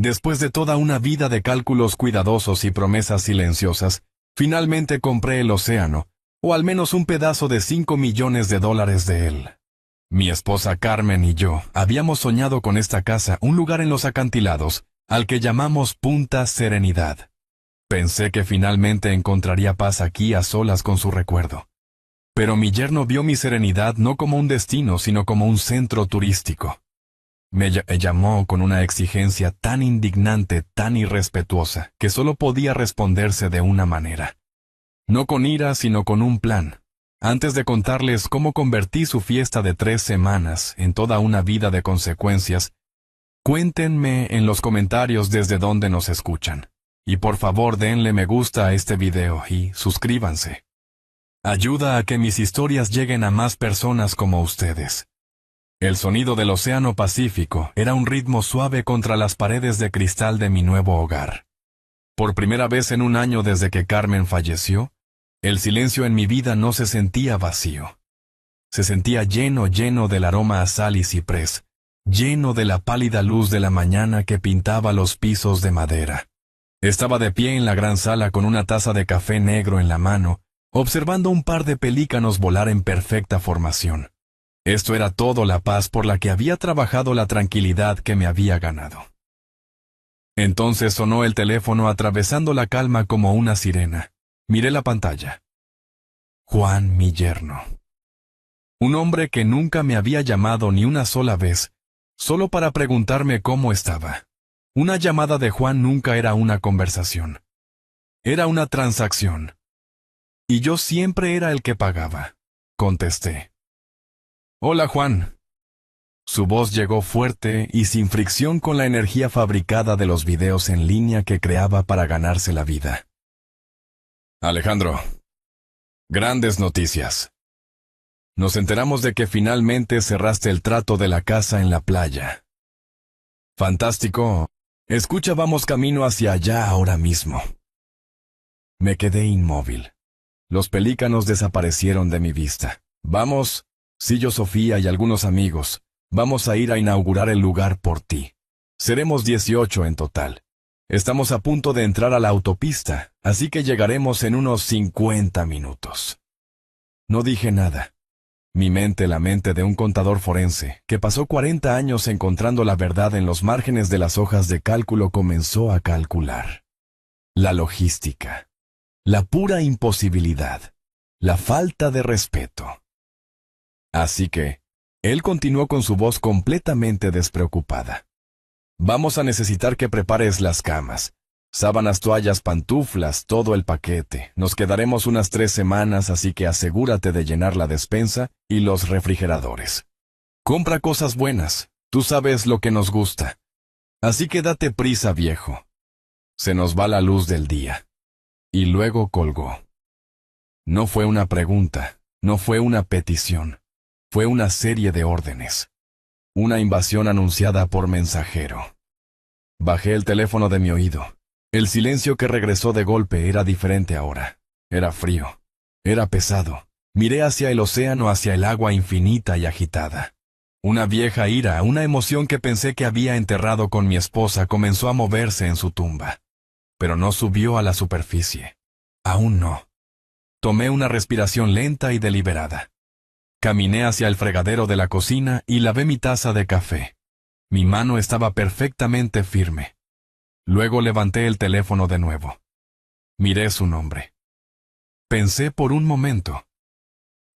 Después de toda una vida de cálculos cuidadosos y promesas silenciosas, finalmente compré el océano, o al menos un pedazo de $5 millones de él. Mi esposa Carmen y yo habíamos soñado con esta casa, un lugar en los acantilados, al que llamamos Punta Serenidad. Pensé que finalmente encontraría paz aquí a solas con su recuerdo. Pero mi yerno vio mi serenidad no como un destino, sino como un centro turístico. Me llamó con una exigencia tan indignante, tan irrespetuosa, que solo podía responderse de una manera. No con ira, sino con un plan. Antes de contarles cómo convertí su fiesta de 3 semanas en toda una vida de consecuencias, cuéntenme en los comentarios desde dónde nos escuchan. Y por favor denle me gusta a este video y suscríbanse. Ayuda a que mis historias lleguen a más personas como ustedes. El sonido del Océano Pacífico era un ritmo suave contra las paredes de cristal de mi nuevo hogar. Por primera vez en un año desde que Carmen falleció, el silencio en mi vida no se sentía vacío. Se sentía lleno del aroma a sal y ciprés, lleno de la pálida luz de la mañana que pintaba los pisos de madera. Estaba de pie en la gran sala con una taza de café negro en la mano, observando un par de pelícanos volar en perfecta formación. Esto era todo la paz por la que había trabajado, la tranquilidad que me había ganado. Entonces sonó el teléfono atravesando la calma como una sirena. Miré la pantalla. Juan, mi yerno. Un hombre que nunca me había llamado ni una sola vez, solo para preguntarme cómo estaba. Una llamada de Juan nunca era una conversación. Era una transacción. Y yo siempre era el que pagaba. Contesté. Hola, Juan. Su voz llegó fuerte y sin fricción con la energía fabricada de los videos en línea que creaba para ganarse la vida. Alejandro. Grandes noticias. Nos enteramos de que finalmente cerraste el trato de la casa en la playa. Fantástico. Escucha, vamos camino hacia allá ahora mismo. Me quedé inmóvil. Los pelícanos desaparecieron de mi vista. Vamos, sí, yo, Sofía y algunos amigos, vamos a ir a inaugurar el lugar por ti. Seremos 18 en total. Estamos a punto de entrar a la autopista, así que llegaremos en unos 50 minutos. No dije nada. Mi mente, la mente de un contador forense, que pasó 40 años encontrando la verdad en los márgenes de las hojas de cálculo, comenzó a calcular. La logística. La pura imposibilidad. La falta de respeto. Así que, él continuó con su voz completamente despreocupada. Vamos a necesitar que prepares las camas. Sábanas, toallas, pantuflas, todo el paquete. Nos quedaremos unas 3 semanas, así que asegúrate de llenar la despensa y los refrigeradores. Compra cosas buenas, tú sabes lo que nos gusta. Así que date prisa, viejo. Se nos va la luz del día. Y luego colgó. No fue una pregunta, no fue una petición. Fue una serie de órdenes. Una invasión anunciada por mensajero. Bajé el teléfono de mi oído. El silencio que regresó de golpe era diferente ahora. Era frío. Era pesado. Miré hacia el océano, hacia el agua infinita y agitada. Una vieja ira, una emoción que pensé que había enterrado con mi esposa, comenzó a moverse en su tumba. Pero no subió a la superficie. Aún no. Tomé una respiración lenta y deliberada. Caminé hacia el fregadero de la cocina y lavé mi taza de café. Mi mano estaba perfectamente firme. Luego levanté el teléfono de nuevo. Miré su nombre. Pensé por un momento.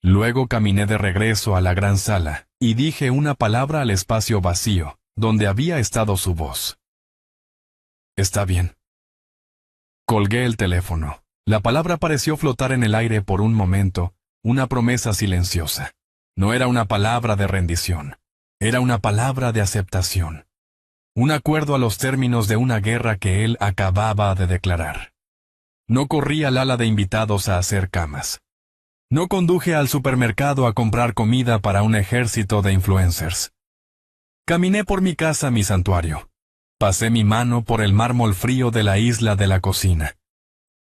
Luego caminé de regreso a la gran sala y dije una palabra al espacio vacío, donde había estado su voz. Está bien. Colgué el teléfono. La palabra pareció flotar en el aire por un momento, una promesa silenciosa. No era una palabra de rendición. Era una palabra de aceptación. Un acuerdo a los términos de una guerra que él acababa de declarar. No corrí al ala de invitados a hacer camas. No conduje al supermercado a comprar comida para un ejército de influencers. Caminé por mi casa, mi santuario. Pasé mi mano por el mármol frío de la isla de la cocina.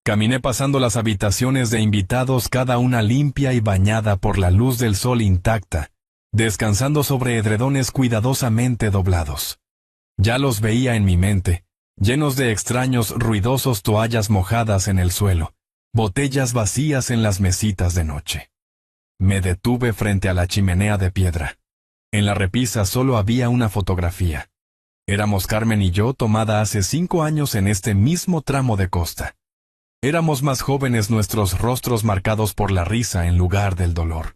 Caminé pasando las habitaciones de invitados, cada una limpia y bañada por la luz del sol intacta, descansando sobre edredones cuidadosamente doblados. Ya los veía en mi mente, llenos de extraños ruidosos toallas mojadas en el suelo, botellas vacías en las mesitas de noche. Me detuve frente a la chimenea de piedra. En la repisa solo había una fotografía. Éramos Carmen y yo, tomada hace 5 años en este mismo tramo de costa. Éramos más jóvenes, nuestros rostros marcados por la risa en lugar del dolor.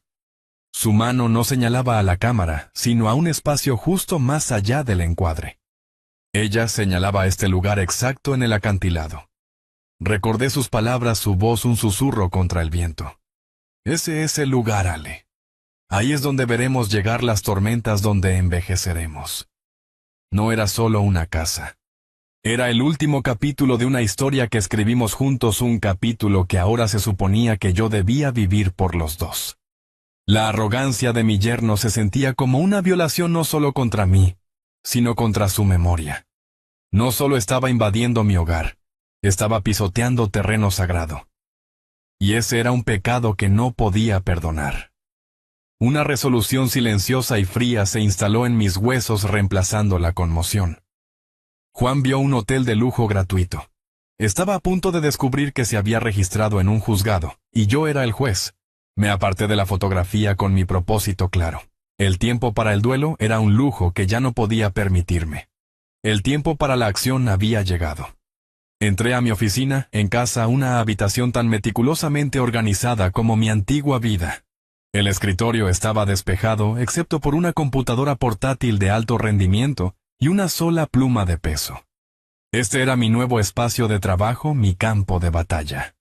Su mano no señalaba a la cámara, sino a un espacio justo más allá del encuadre. Ella señalaba este lugar exacto en el acantilado. Recordé sus palabras, su voz un susurro contra el viento. Ese es el lugar, Ale. Ahí es donde veremos llegar las tormentas, donde envejeceremos. No era solo una casa. Era el último capítulo de una historia que escribimos juntos, un capítulo que ahora se suponía que yo debía vivir por los dos. La arrogancia de mi yerno se sentía como una violación no solo contra mí, sino contra su memoria. No solo estaba invadiendo mi hogar, estaba pisoteando terreno sagrado. Y ese era un pecado que no podía perdonar. Una resolución silenciosa y fría se instaló en mis huesos, reemplazando la conmoción. Juan vio un hotel de lujo gratuito. Estaba a punto de descubrir que se había registrado en un juzgado, y yo era el juez. Me aparté de la fotografía con mi propósito claro. El tiempo para el duelo era un lujo que ya no podía permitirme. El tiempo para la acción había llegado. Entré a mi oficina, en casa, una habitación tan meticulosamente organizada como mi antigua vida. El escritorio estaba despejado, excepto por una computadora portátil de alto rendimiento y una sola pluma de peso. Este era mi nuevo espacio de trabajo, mi campo de batalla.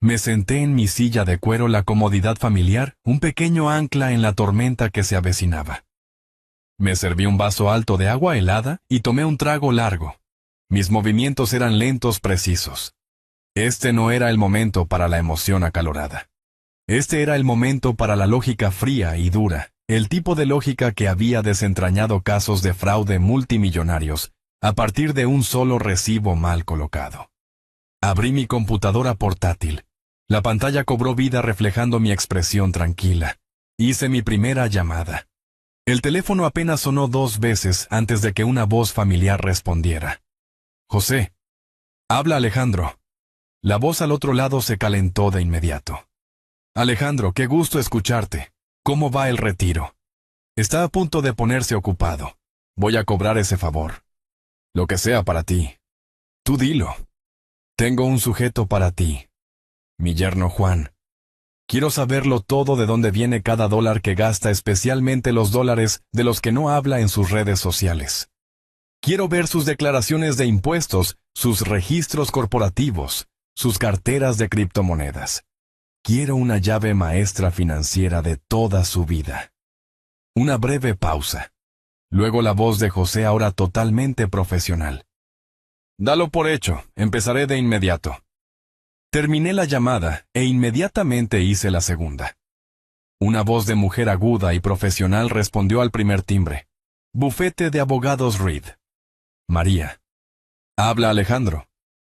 Me senté en mi silla de cuero, la comodidad familiar, un pequeño ancla en la tormenta que se avecinaba. Me serví un vaso alto de agua helada y tomé un trago largo. Mis movimientos eran lentos, precisos. Este no era el momento para la emoción acalorada. Este era el momento para la lógica fría y dura, el tipo de lógica que había desentrañado casos de fraude multimillonarios a partir de un solo recibo mal colocado. Abrí mi computadora portátil. La pantalla cobró vida reflejando mi expresión tranquila. Hice mi primera llamada. El teléfono apenas sonó 2 veces antes de que una voz familiar respondiera. «José». «Habla Alejandro». La voz al otro lado se calentó de inmediato. «Alejandro, qué gusto escucharte. ¿Cómo va el retiro?» «Está a punto de ponerse ocupado. Voy a cobrar ese favor. Lo que sea para ti. Tú dilo. Tengo un sujeto para ti. Mi yerno Juan. Quiero saberlo todo, de dónde viene cada dólar que gasta, especialmente los dólares de los que no habla en sus redes sociales. Quiero ver sus declaraciones de impuestos, sus registros corporativos, sus carteras de criptomonedas. Quiero una llave maestra financiera de toda su vida». Una breve pausa. Luego la voz de José, ahora totalmente profesional. «Dalo por hecho, empezaré de inmediato». Terminé la llamada e inmediatamente hice la segunda. Una voz de mujer aguda y profesional respondió al primer timbre. «Bufete de abogados Reed». «María». «Habla Alejandro».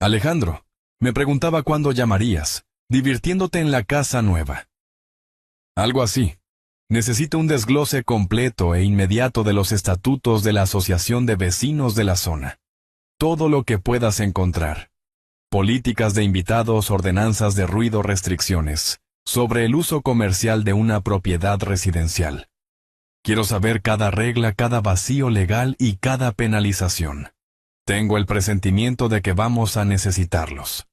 «Alejandro, me preguntaba cuándo llamarías, divirtiéndote en la casa nueva». «Algo así. Necesito un desglose completo e inmediato de los estatutos de la Asociación de Vecinos de la Zona. Todo lo que puedas encontrar. Políticas de invitados, ordenanzas de ruido, restricciones sobre el uso comercial de una propiedad residencial. Quiero saber cada regla, cada vacío legal y cada penalización. Tengo el presentimiento de que vamos a necesitarlos».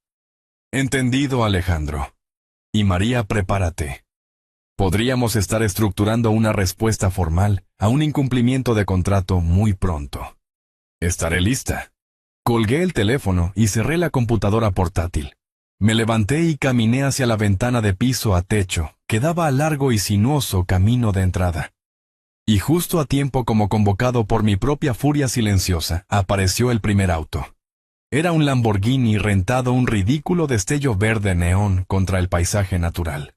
«Entendido, Alejandro. Y María, prepárate. Podríamos estar estructurando una respuesta formal a un incumplimiento de contrato muy pronto». «Estaré lista». Colgué el teléfono y cerré la computadora portátil. Me levanté y caminé hacia la ventana de piso a techo, que daba al largo y sinuoso camino de entrada. Y justo a tiempo, como convocado por mi propia furia silenciosa, apareció el primer auto. Era un Lamborghini rentado, un ridículo destello verde neón contra el paisaje natural.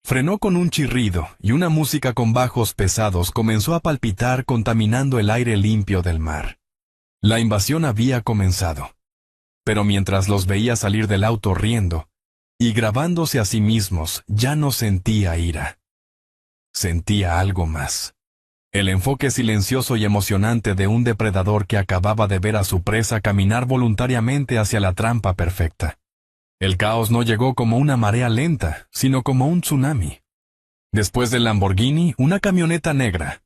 Frenó con un chirrido y una música con bajos pesados comenzó a palpitar, contaminando el aire limpio del mar. La invasión había comenzado. Pero mientras los veía salir del auto riendo y grabándose a sí mismos, ya no sentía ira. Sentía algo más. El enfoque silencioso y emocionante de un depredador que acababa de ver a su presa caminar voluntariamente hacia la trampa perfecta. El caos no llegó como una marea lenta, sino como un tsunami. Después del Lamborghini, una camioneta negra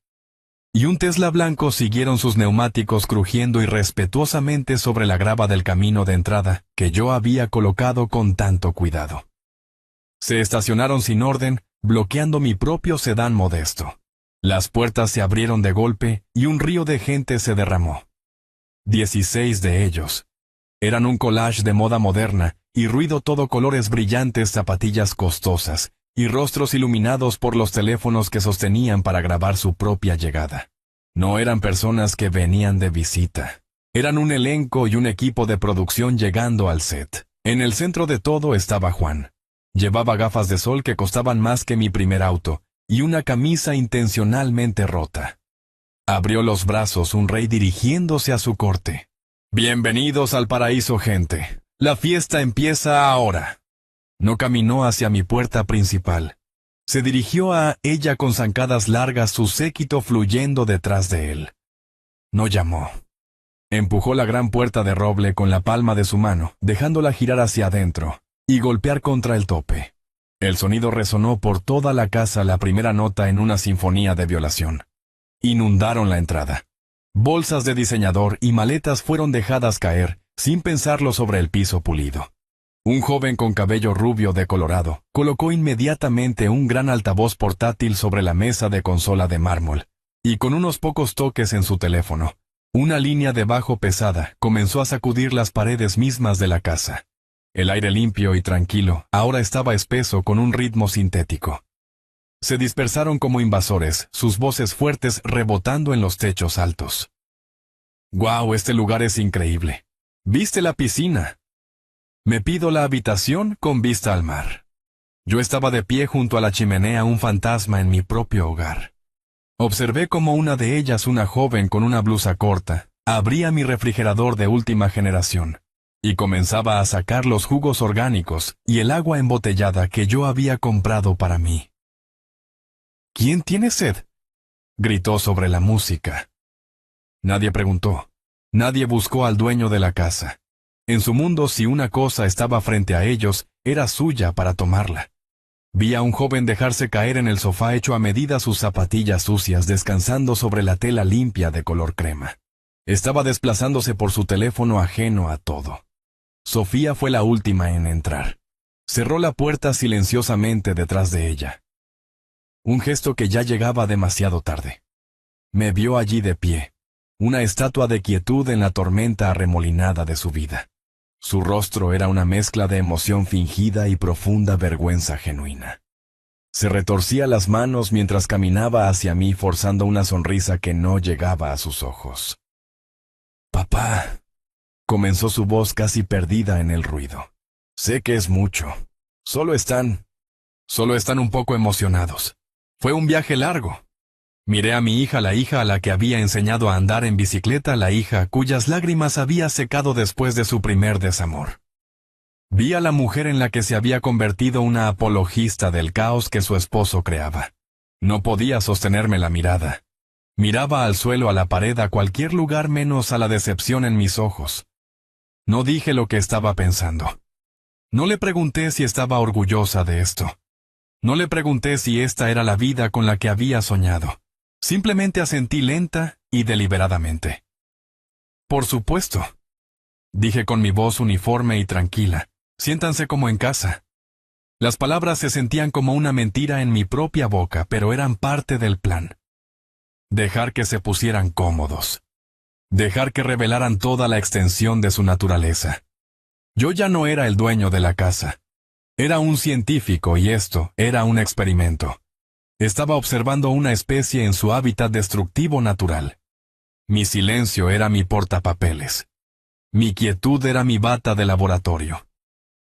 y un Tesla blanco siguieron sus neumáticos crujiendo irrespetuosamente sobre la grava del camino de entrada que yo había colocado con tanto cuidado. Se estacionaron sin orden, bloqueando mi propio sedán modesto. Las puertas se abrieron de golpe y un río de gente se derramó. 16 de ellos. Eran un collage de moda moderna, y ruido todo colores brillantes, zapatillas costosas, y rostros iluminados por los teléfonos que sostenían para grabar su propia llegada. No eran personas que venían de visita. Eran un elenco y un equipo de producción llegando al set. En el centro de todo estaba Juan. Llevaba gafas de sol que costaban más que mi primer auto, y una camisa intencionalmente rota. Abrió los brazos un rey dirigiéndose a su corte. «Bienvenidos al paraíso, gente. La fiesta empieza ahora». No caminó hacia mi puerta principal. Se dirigió a ella con zancadas largas, su séquito fluyendo detrás de él. No llamó. Empujó la gran puerta de roble con la palma de su mano, dejándola girar hacia adentro y golpear contra el tope. El sonido resonó por toda la casa, la primera nota en una sinfonía de violación. Inundaron la entrada. Bolsas de diseñador y maletas fueron dejadas caer, sin pensarlo, sobre el piso pulido. Un joven con cabello rubio decolorado colocó inmediatamente un gran altavoz portátil sobre la mesa de consola de mármol, y con unos pocos toques en su teléfono, una línea de bajo pesada comenzó a sacudir las paredes mismas de la casa. El aire limpio y tranquilo ahora estaba espeso con un ritmo sintético. Se dispersaron como invasores, sus voces fuertes rebotando en los techos altos. «¡Guau, este lugar es increíble! ¿Viste la piscina? Me pido la habitación con vista al mar». Yo estaba de pie junto a la chimenea, un fantasma en mi propio hogar. Observé cómo una de ellas, una joven con una blusa corta, abría mi refrigerador de última generación y comenzaba a sacar los jugos orgánicos y el agua embotellada que yo había comprado para mí. «¿Quién tiene sed?», gritó sobre la música. Nadie preguntó. Nadie buscó al dueño de la casa. En su mundo, si una cosa estaba frente a ellos, era suya para tomarla. Vi a un joven dejarse caer en el sofá hecho a medida, sus zapatillas sucias descansando sobre la tela limpia de color crema. Estaba desplazándose por su teléfono, ajeno a todo. Sofía fue la última en entrar. Cerró la puerta silenciosamente detrás de ella. Un gesto que ya llegaba demasiado tarde. Me vio allí de pie, una estatua de quietud en la tormenta arremolinada de su vida. Su rostro era una mezcla de emoción fingida y profunda vergüenza genuina. Se retorcía las manos mientras caminaba hacia mí, forzando una sonrisa que no llegaba a sus ojos. «Papá», comenzó su voz casi perdida en el ruido. «Sé que es mucho. Solo están un poco emocionados. Fue un viaje largo». Miré a mi hija, la hija a la que había enseñado a andar en bicicleta, la hija cuyas lágrimas había secado después de su primer desamor. Vi a la mujer en la que se había convertido, una apologista del caos que su esposo creaba. No podía sostenerme la mirada. Miraba al suelo, a la pared, a cualquier lugar menos a la decepción en mis ojos. No dije lo que estaba pensando. No le pregunté si estaba orgullosa de esto. No le pregunté si esta era la vida con la que había soñado. Simplemente asentí lenta y deliberadamente. «Por supuesto», dije con mi voz uniforme y tranquila. «Siéntanse como en casa». Las palabras se sentían como una mentira en mi propia boca, pero eran parte del plan. Dejar que se pusieran cómodos. Dejar que revelaran toda la extensión de su naturaleza. Yo ya no era el dueño de la casa. Era un científico y esto era un experimento. Estaba observando una especie en su hábitat destructivo natural. Mi silencio era mi portapapeles. Mi quietud era mi bata de laboratorio.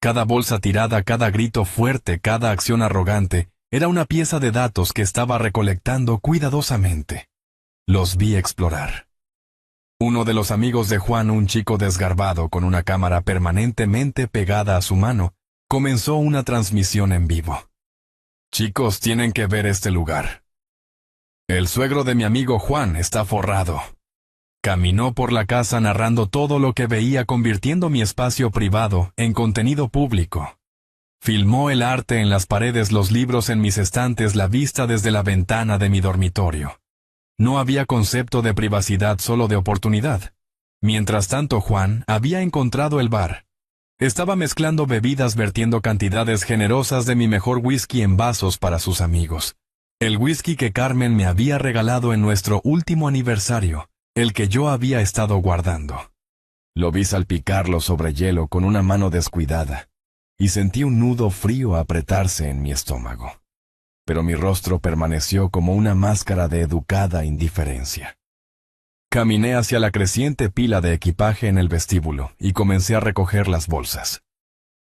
Cada bolsa tirada, cada grito fuerte, cada acción arrogante, era una pieza de datos que estaba recolectando cuidadosamente. Los vi explorar. Uno de los amigos de Juan, un chico desgarbado con una cámara permanentemente pegada a su mano, comenzó una transmisión en vivo. «Chicos, tienen que ver este lugar». El suegro de mi amigo Juan está forrado. Caminó por la casa narrando todo lo que veía, convirtiendo mi espacio privado en contenido público. Filmó el arte en las paredes, los libros en mis estantes, la vista desde la ventana de mi dormitorio. No había concepto de privacidad, solo de oportunidad. Mientras tanto, Juan había encontrado el bar. Estaba mezclando bebidas, vertiendo cantidades generosas de mi mejor whisky en vasos para sus amigos. El whisky que Carmen me había regalado en nuestro último aniversario, el que yo había estado guardando. Lo vi salpicarlo sobre hielo con una mano descuidada, y sentí un nudo frío apretarse en mi estómago. Pero mi rostro permaneció como una máscara de educada indiferencia. Caminé hacia la creciente pila de equipaje en el vestíbulo y comencé a recoger las bolsas.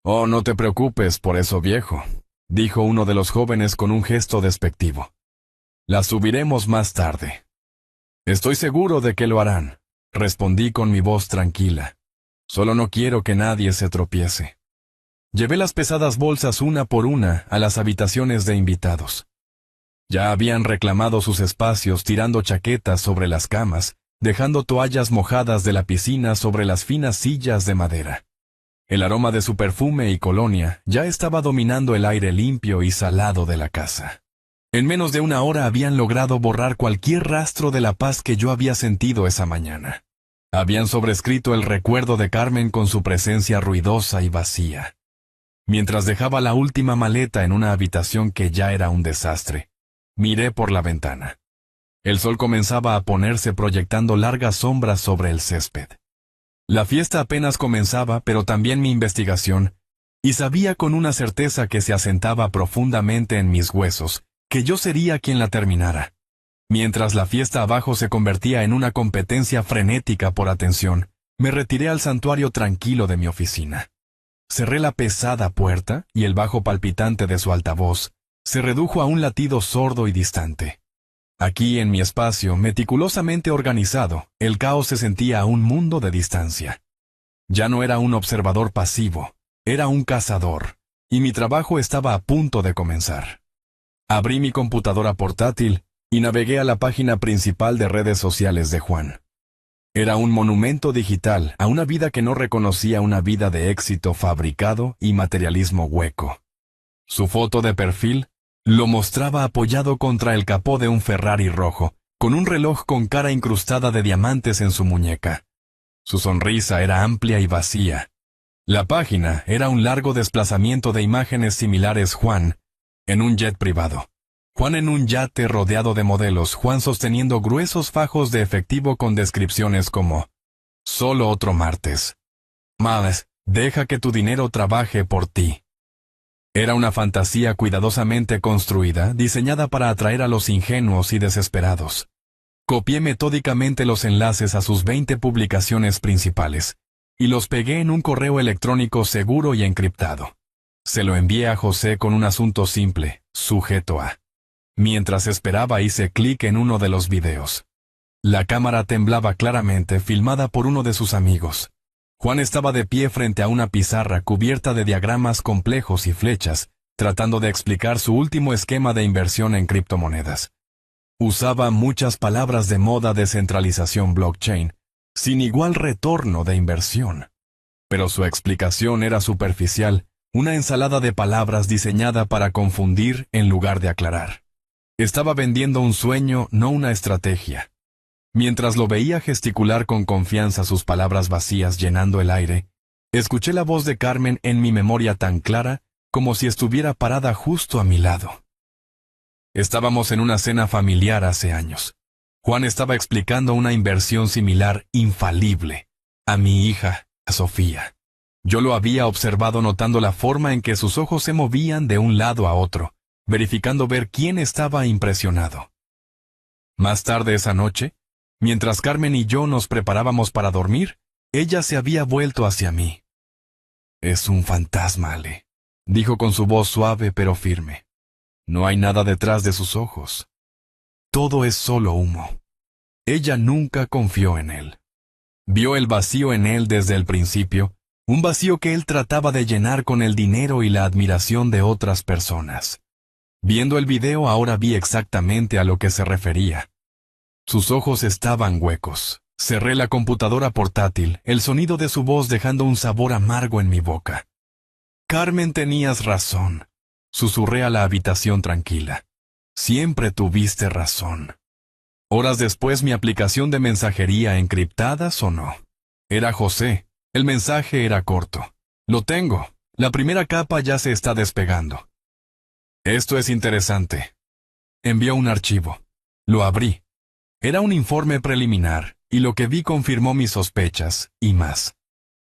«Oh, no te preocupes por eso, viejo», dijo uno de los jóvenes con un gesto despectivo. «Las subiremos más tarde». «Estoy seguro de que lo harán», respondí con mi voz tranquila. «Solo no quiero que nadie se tropiece». Llevé las pesadas bolsas una por una a las habitaciones de invitados. Ya habían reclamado sus espacios, tirando chaquetas sobre las camas, dejando toallas mojadas de la piscina sobre las finas sillas de madera. El aroma de su perfume y colonia ya estaba dominando el aire limpio y salado de la casa. En menos de una hora habían logrado borrar cualquier rastro de la paz que yo había sentido esa mañana. Habían sobrescrito el recuerdo de Carmen con su presencia ruidosa y vacía. Mientras dejaba la última maleta en una habitación que ya era un desastre, miré por la ventana. El sol comenzaba a ponerse, proyectando largas sombras sobre el césped. La fiesta apenas comenzaba, pero también mi investigación, y sabía con una certeza que se asentaba profundamente en mis huesos, que yo sería quien la terminara. Mientras la fiesta abajo se convertía en una competencia frenética por atención, me retiré al santuario tranquilo de mi oficina. Cerré la pesada puerta y el bajo palpitante de su altavoz se redujo a un latido sordo y distante. Aquí, en mi espacio meticulosamente organizado, el caos se sentía a un mundo de distancia. Ya no era un observador pasivo, era un cazador, y mi trabajo estaba a punto de comenzar. Abrí mi computadora portátil y navegué a la página principal de redes sociales de Juan. Era un monumento digital a una vida que no reconocía, una vida de éxito fabricado y materialismo hueco. Su foto de perfil lo mostraba apoyado contra el capó de un Ferrari rojo, con un reloj con cara incrustada de diamantes en su muñeca. Su sonrisa era amplia y vacía. La página era un largo desplazamiento de imágenes similares. Juan en un jet privado. Juan en un yate rodeado de modelos. Juan sosteniendo gruesos fajos de efectivo con descripciones como: «Solo otro martes. Más, deja que tu dinero trabaje por ti». Era una fantasía cuidadosamente construida, diseñada para atraer a los ingenuos y desesperados. Copié metódicamente los enlaces a sus 20 publicaciones principales, y los pegué en un correo electrónico seguro y encriptado. Se lo envié a José con un asunto simple, sujeto a. Mientras esperaba hice clic en uno de los videos. La cámara temblaba claramente, filmada por uno de sus amigos. Juan estaba de pie frente a una pizarra cubierta de diagramas complejos y flechas, tratando de explicar su último esquema de inversión en criptomonedas. Usaba muchas palabras de moda: descentralización, blockchain, sin igual retorno de inversión. Pero su explicación era superficial, una ensalada de palabras diseñada para confundir en lugar de aclarar. Estaba vendiendo un sueño, no una estrategia. Mientras lo veía gesticular con confianza, sus palabras vacías llenando el aire, escuché la voz de Carmen en mi memoria tan clara como si estuviera parada justo a mi lado. Estábamos en una cena familiar hace años. Juan estaba explicando una inversión similar, infalible, a mi hija, a Sofía. Yo lo había observado, notando la forma en que sus ojos se movían de un lado a otro, verificando ver quién estaba impresionado. Más tarde esa noche, mientras Carmen y yo nos preparábamos para dormir, ella se había vuelto hacia mí. «Es un fantasma, Ale», dijo con su voz suave pero firme. «No hay nada detrás de sus ojos. Todo es solo humo». Ella nunca confió en él. Vio el vacío en él desde el principio, un vacío que él trataba de llenar con el dinero y la admiración de otras personas. Viendo el video ahora vi exactamente a lo que se refería. Sus ojos estaban huecos. Cerré la computadora portátil, el sonido de su voz dejando un sabor amargo en mi boca. Carmen, tenías razón. Susurré a la habitación tranquila. Siempre tuviste razón. Horas después mi aplicación de mensajería encriptada sonó. Era José. El mensaje era corto. Lo tengo. La primera capa ya se está despegando. Esto es interesante. Envió un archivo. Lo abrí. Era un informe preliminar, y lo que vi confirmó mis sospechas, y más.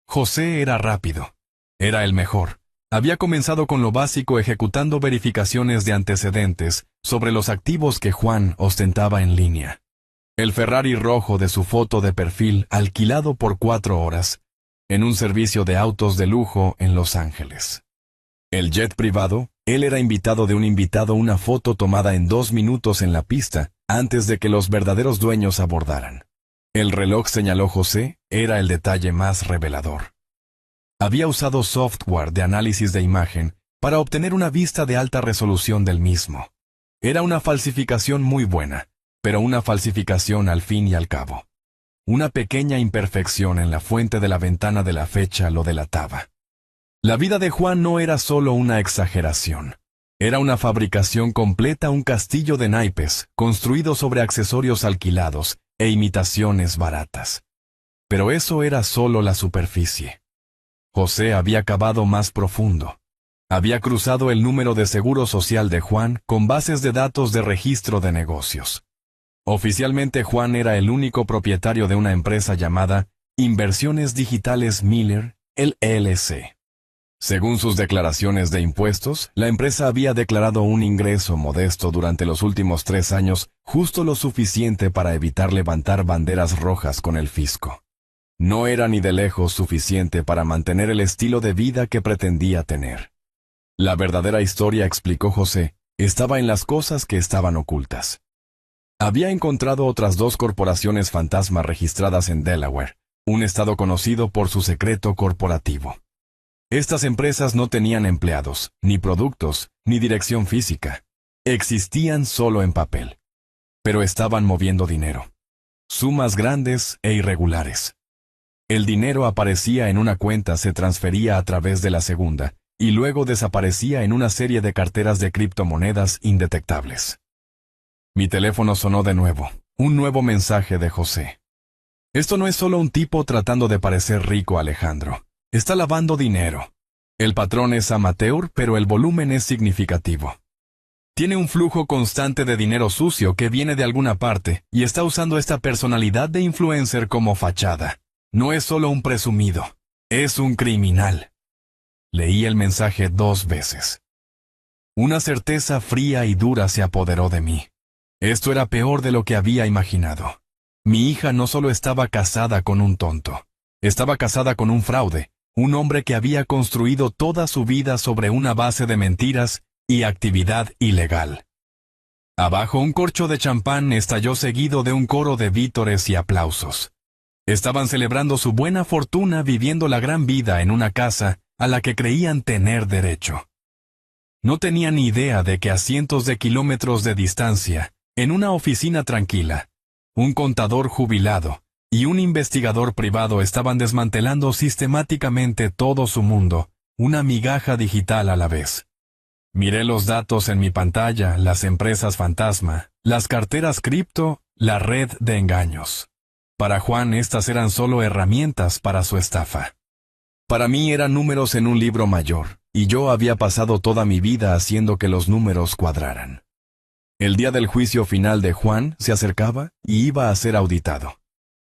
José era rápido. Era el mejor. Había comenzado con lo básico ejecutando verificaciones de antecedentes sobre los activos que Juan ostentaba en línea. El Ferrari rojo de su foto de perfil alquilado por 4 horas, en un servicio de autos de lujo en Los Ángeles. El jet privado, él era invitado de un invitado, una foto tomada en 2 minutos en la pista, antes de que los verdaderos dueños abordaran. El reloj, señaló José, era el detalle más revelador. Había usado software de análisis de imagen para obtener una vista de alta resolución del mismo. Era una falsificación muy buena, pero una falsificación al fin y al cabo. Una pequeña imperfección en la fuente de la ventana de la fecha lo delataba. La vida de Juan no era solo una exageración. Era una fabricación completa, un castillo de naipes, construido sobre accesorios alquilados e imitaciones baratas. Pero eso era solo la superficie. José había cavado más profundo. Había cruzado el número de seguro social de Juan con bases de datos de registro de negocios. Oficialmente Juan era el único propietario de una empresa llamada Inversiones Digitales Miller, LLC. Según sus declaraciones de impuestos, la empresa había declarado un ingreso modesto durante los últimos 3 años, justo lo suficiente para evitar levantar banderas rojas con el fisco. No era ni de lejos suficiente para mantener el estilo de vida que pretendía tener. La verdadera historia, explicó José, estaba en las cosas que estaban ocultas. Había encontrado otras 2 corporaciones fantasma registradas en Delaware, un estado conocido por su secreto corporativo. Estas empresas no tenían empleados, ni productos, ni dirección física. Existían solo en papel. Pero estaban moviendo dinero. Sumas grandes e irregulares. El dinero aparecía en una cuenta, se transfería a través de la segunda, y luego desaparecía en una serie de carteras de criptomonedas indetectables. Mi teléfono sonó de nuevo. Un nuevo mensaje de José. Esto no es solo un tipo tratando de parecer rico, Alejandro. Está lavando dinero. El patrón es amateur, pero el volumen es significativo. Tiene un flujo constante de dinero sucio que viene de alguna parte, y está usando esta personalidad de influencer como fachada. No es solo un presumido, es un criminal. Leí el mensaje 2 veces. Una certeza fría y dura se apoderó de mí. Esto era peor de lo que había imaginado. Mi hija no solo estaba casada con un tonto, estaba casada con un fraude, un hombre que había construido toda su vida sobre una base de mentiras y actividad ilegal. Abajo un corcho de champán estalló seguido de un coro de vítores y aplausos. Estaban celebrando su buena fortuna, viviendo la gran vida en una casa a la que creían tener derecho. No tenían ni idea de que a cientos de kilómetros de distancia, en una oficina tranquila, un contador jubilado y un investigador privado estaban desmantelando sistemáticamente todo su mundo, una migaja digital a la vez. Miré los datos en mi pantalla, las empresas fantasma, las carteras cripto, la red de engaños. Para Juan estas eran solo herramientas para su estafa. Para mí eran números en un libro mayor, y yo había pasado toda mi vida haciendo que los números cuadraran. El día del juicio final de Juan se acercaba y iba a ser auditado.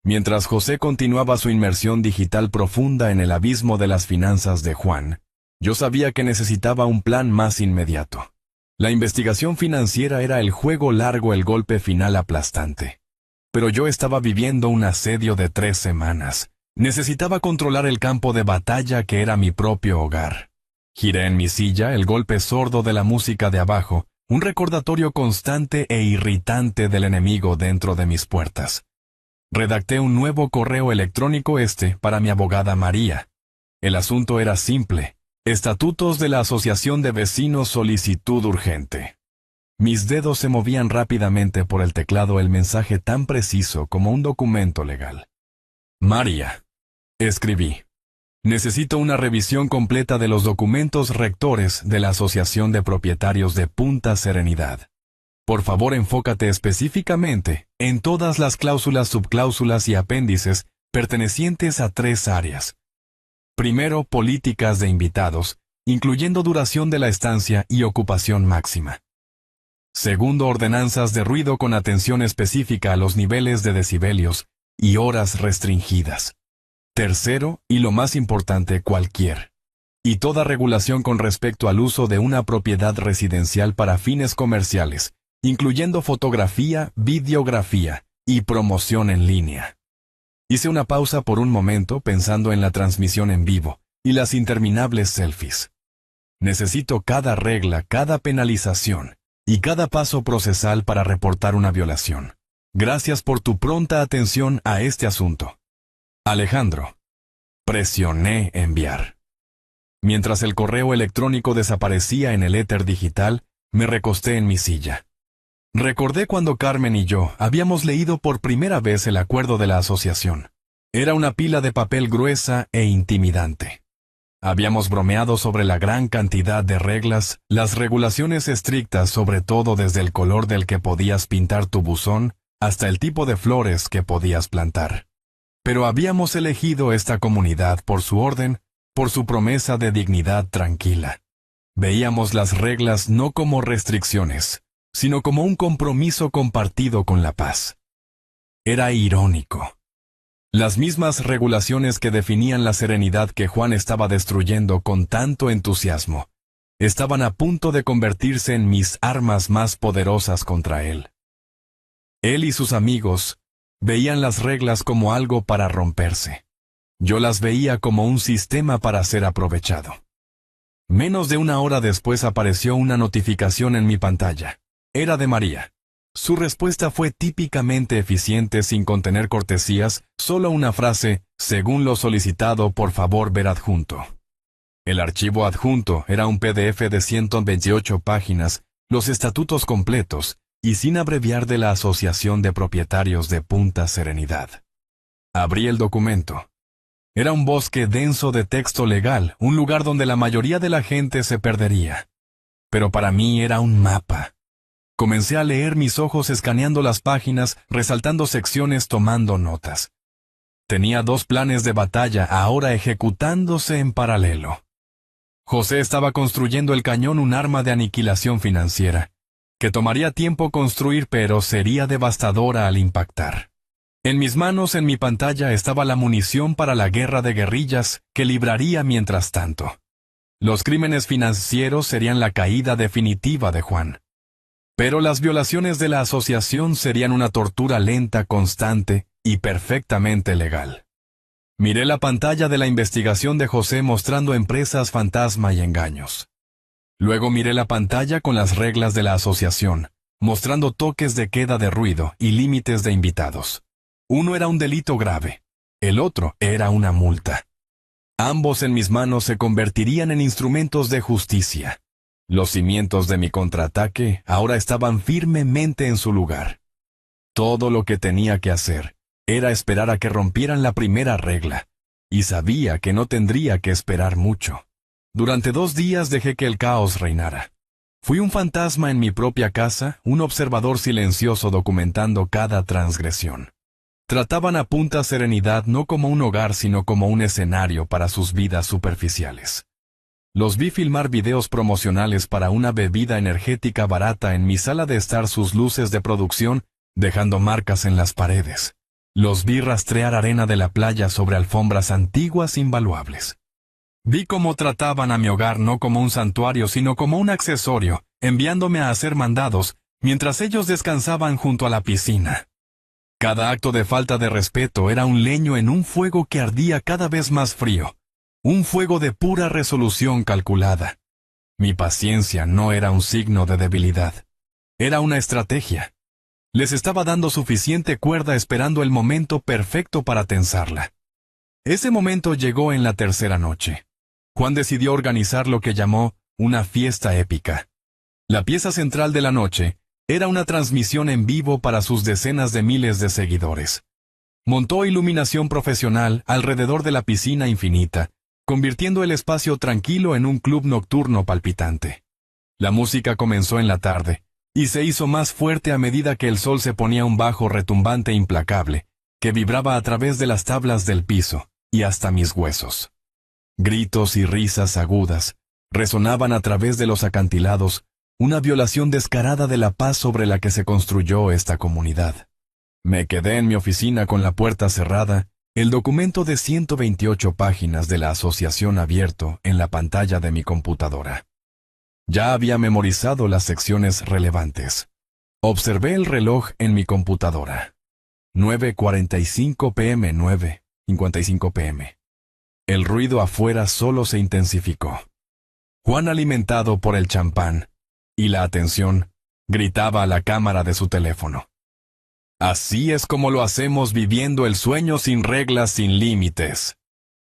Mientras José continuaba su inmersión digital profunda en el abismo de las finanzas de Juan, yo sabía que necesitaba un plan más inmediato. La investigación financiera era el juego largo, el golpe final aplastante. Pero yo estaba viviendo un asedio de 3 semanas. Necesitaba controlar el campo de batalla que era mi propio hogar. Giré en mi silla, el golpe sordo de la música de abajo, un recordatorio constante e irritante del enemigo dentro de mis puertas. Redacté un nuevo correo electrónico para mi abogada María. El asunto era simple. Estatutos de la Asociación de Vecinos, solicitud urgente. Mis dedos se movían rápidamente por el teclado, el mensaje tan preciso como un documento legal. María, escribí. Necesito una revisión completa de los documentos rectores de la Asociación de Propietarios de Punta Serenidad. Por favor, enfócate específicamente en todas las cláusulas, subcláusulas y apéndices pertenecientes a 3 áreas. Primero, políticas de invitados, incluyendo duración de la estancia y ocupación máxima. Segundo, ordenanzas de ruido con atención específica a los niveles de decibelios y horas restringidas. Tercero, y lo más importante, cualquier y toda regulación con respecto al uso de una propiedad residencial para fines comerciales, incluyendo fotografía, videografía y promoción en línea. Hice una pausa por un momento pensando en la transmisión en vivo y las interminables selfies. Necesito cada regla, cada penalización y cada paso procesal para reportar una violación. Gracias por tu pronta atención a este asunto. Alejandro. Presioné enviar. Mientras el correo electrónico desaparecía en el éter digital, me recosté en mi silla. Recordé cuando Carmen y yo habíamos leído por primera vez el acuerdo de la asociación. Era una pila de papel gruesa e intimidante. Habíamos bromeado sobre la gran cantidad de reglas, las regulaciones estrictas, sobre todo desde el color del que podías pintar tu buzón hasta el tipo de flores que podías plantar. Pero habíamos elegido esta comunidad por su orden, por su promesa de dignidad tranquila. Veíamos las reglas no como restricciones, sino como un compromiso compartido con la paz. Era irónico. Las mismas regulaciones que definían la serenidad que Juan estaba destruyendo con tanto entusiasmo, estaban a punto de convertirse en mis armas más poderosas contra él. Él y sus amigos veían las reglas como algo para romperse. Yo las veía como un sistema para ser aprovechado. Menos de una hora después apareció una notificación en mi pantalla. Era de María. Su respuesta fue típicamente eficiente, sin contener cortesías, solo una frase: según lo solicitado, por favor ver adjunto. El archivo adjunto era un PDF de 128 páginas, los estatutos completos, y sin abreviar, de la Asociación de Propietarios de Punta Serenidad. Abrí el documento. Era un bosque denso de texto legal, un lugar donde la mayoría de la gente se perdería. Pero para mí era un mapa. Comencé a leer, mis ojos escaneando las páginas, resaltando secciones, tomando notas. Tenía 2 planes de batalla ahora ejecutándose en paralelo. José estaba construyendo el cañón, un arma de aniquilación financiera, que tomaría tiempo construir pero sería devastadora al impactar. En mis manos, en mi pantalla, estaba la munición para la guerra de guerrillas que libraría mientras tanto. Los crímenes financieros serían la caída definitiva de Juan. Pero las violaciones de la asociación serían una tortura lenta, constante y perfectamente legal. Miré la pantalla de la investigación de José mostrando empresas fantasma y engaños. Luego miré la pantalla con las reglas de la asociación, mostrando toques de queda de ruido y límites de invitados. Uno era un delito grave, el otro era una multa. Ambos en mis manos se convertirían en instrumentos de justicia. Los cimientos de mi contraataque ahora estaban firmemente en su lugar. Todo lo que tenía que hacer era esperar a que rompieran la primera regla, y sabía que no tendría que esperar mucho. Durante 2 días dejé que el caos reinara. Fui un fantasma en mi propia casa, un observador silencioso documentando cada transgresión. Trataban a Punta Serenidad no como un hogar, sino como un escenario para sus vidas superficiales. Los vi filmar videos promocionales para una bebida energética barata en mi sala de estar, sus luces de producción dejando marcas en las paredes. Los vi rastrear arena de la playa sobre alfombras antiguas invaluables. Vi cómo trataban a mi hogar no como un santuario, sino como un accesorio, enviándome a hacer mandados, mientras ellos descansaban junto a la piscina. Cada acto de falta de respeto era un leño en un fuego que ardía cada vez más frío, un fuego de pura resolución calculada. Mi paciencia no era un signo de debilidad, era una estrategia. Les estaba dando suficiente cuerda, esperando el momento perfecto para tensarla. Ese momento llegó en la 3ª noche. Juan decidió organizar lo que llamó una fiesta épica. La pieza central de la noche era una transmisión en vivo para sus decenas de miles de seguidores. Montó iluminación profesional alrededor de la piscina infinita, convirtiendo el espacio tranquilo en un club nocturno palpitante. La música comenzó en la tarde, y se hizo más fuerte a medida que el sol se ponía un bajo retumbante implacable, que vibraba a través de las tablas del piso, y hasta mis huesos. Gritos y risas agudas resonaban a través de los acantilados, una violación descarada de la paz sobre la que se construyó esta comunidad. Me quedé en mi oficina con la puerta cerrada, el documento de 128 páginas de la asociación abierto en la pantalla de mi computadora. Ya había memorizado las secciones relevantes. Observé el reloj en mi computadora. 9:45 p.m. 9:55 p.m. El ruido afuera solo se intensificó. Juan, alimentado por el champán y la atención, gritaba a la cámara de su teléfono. Así es como lo hacemos, viviendo el sueño sin reglas, sin límites.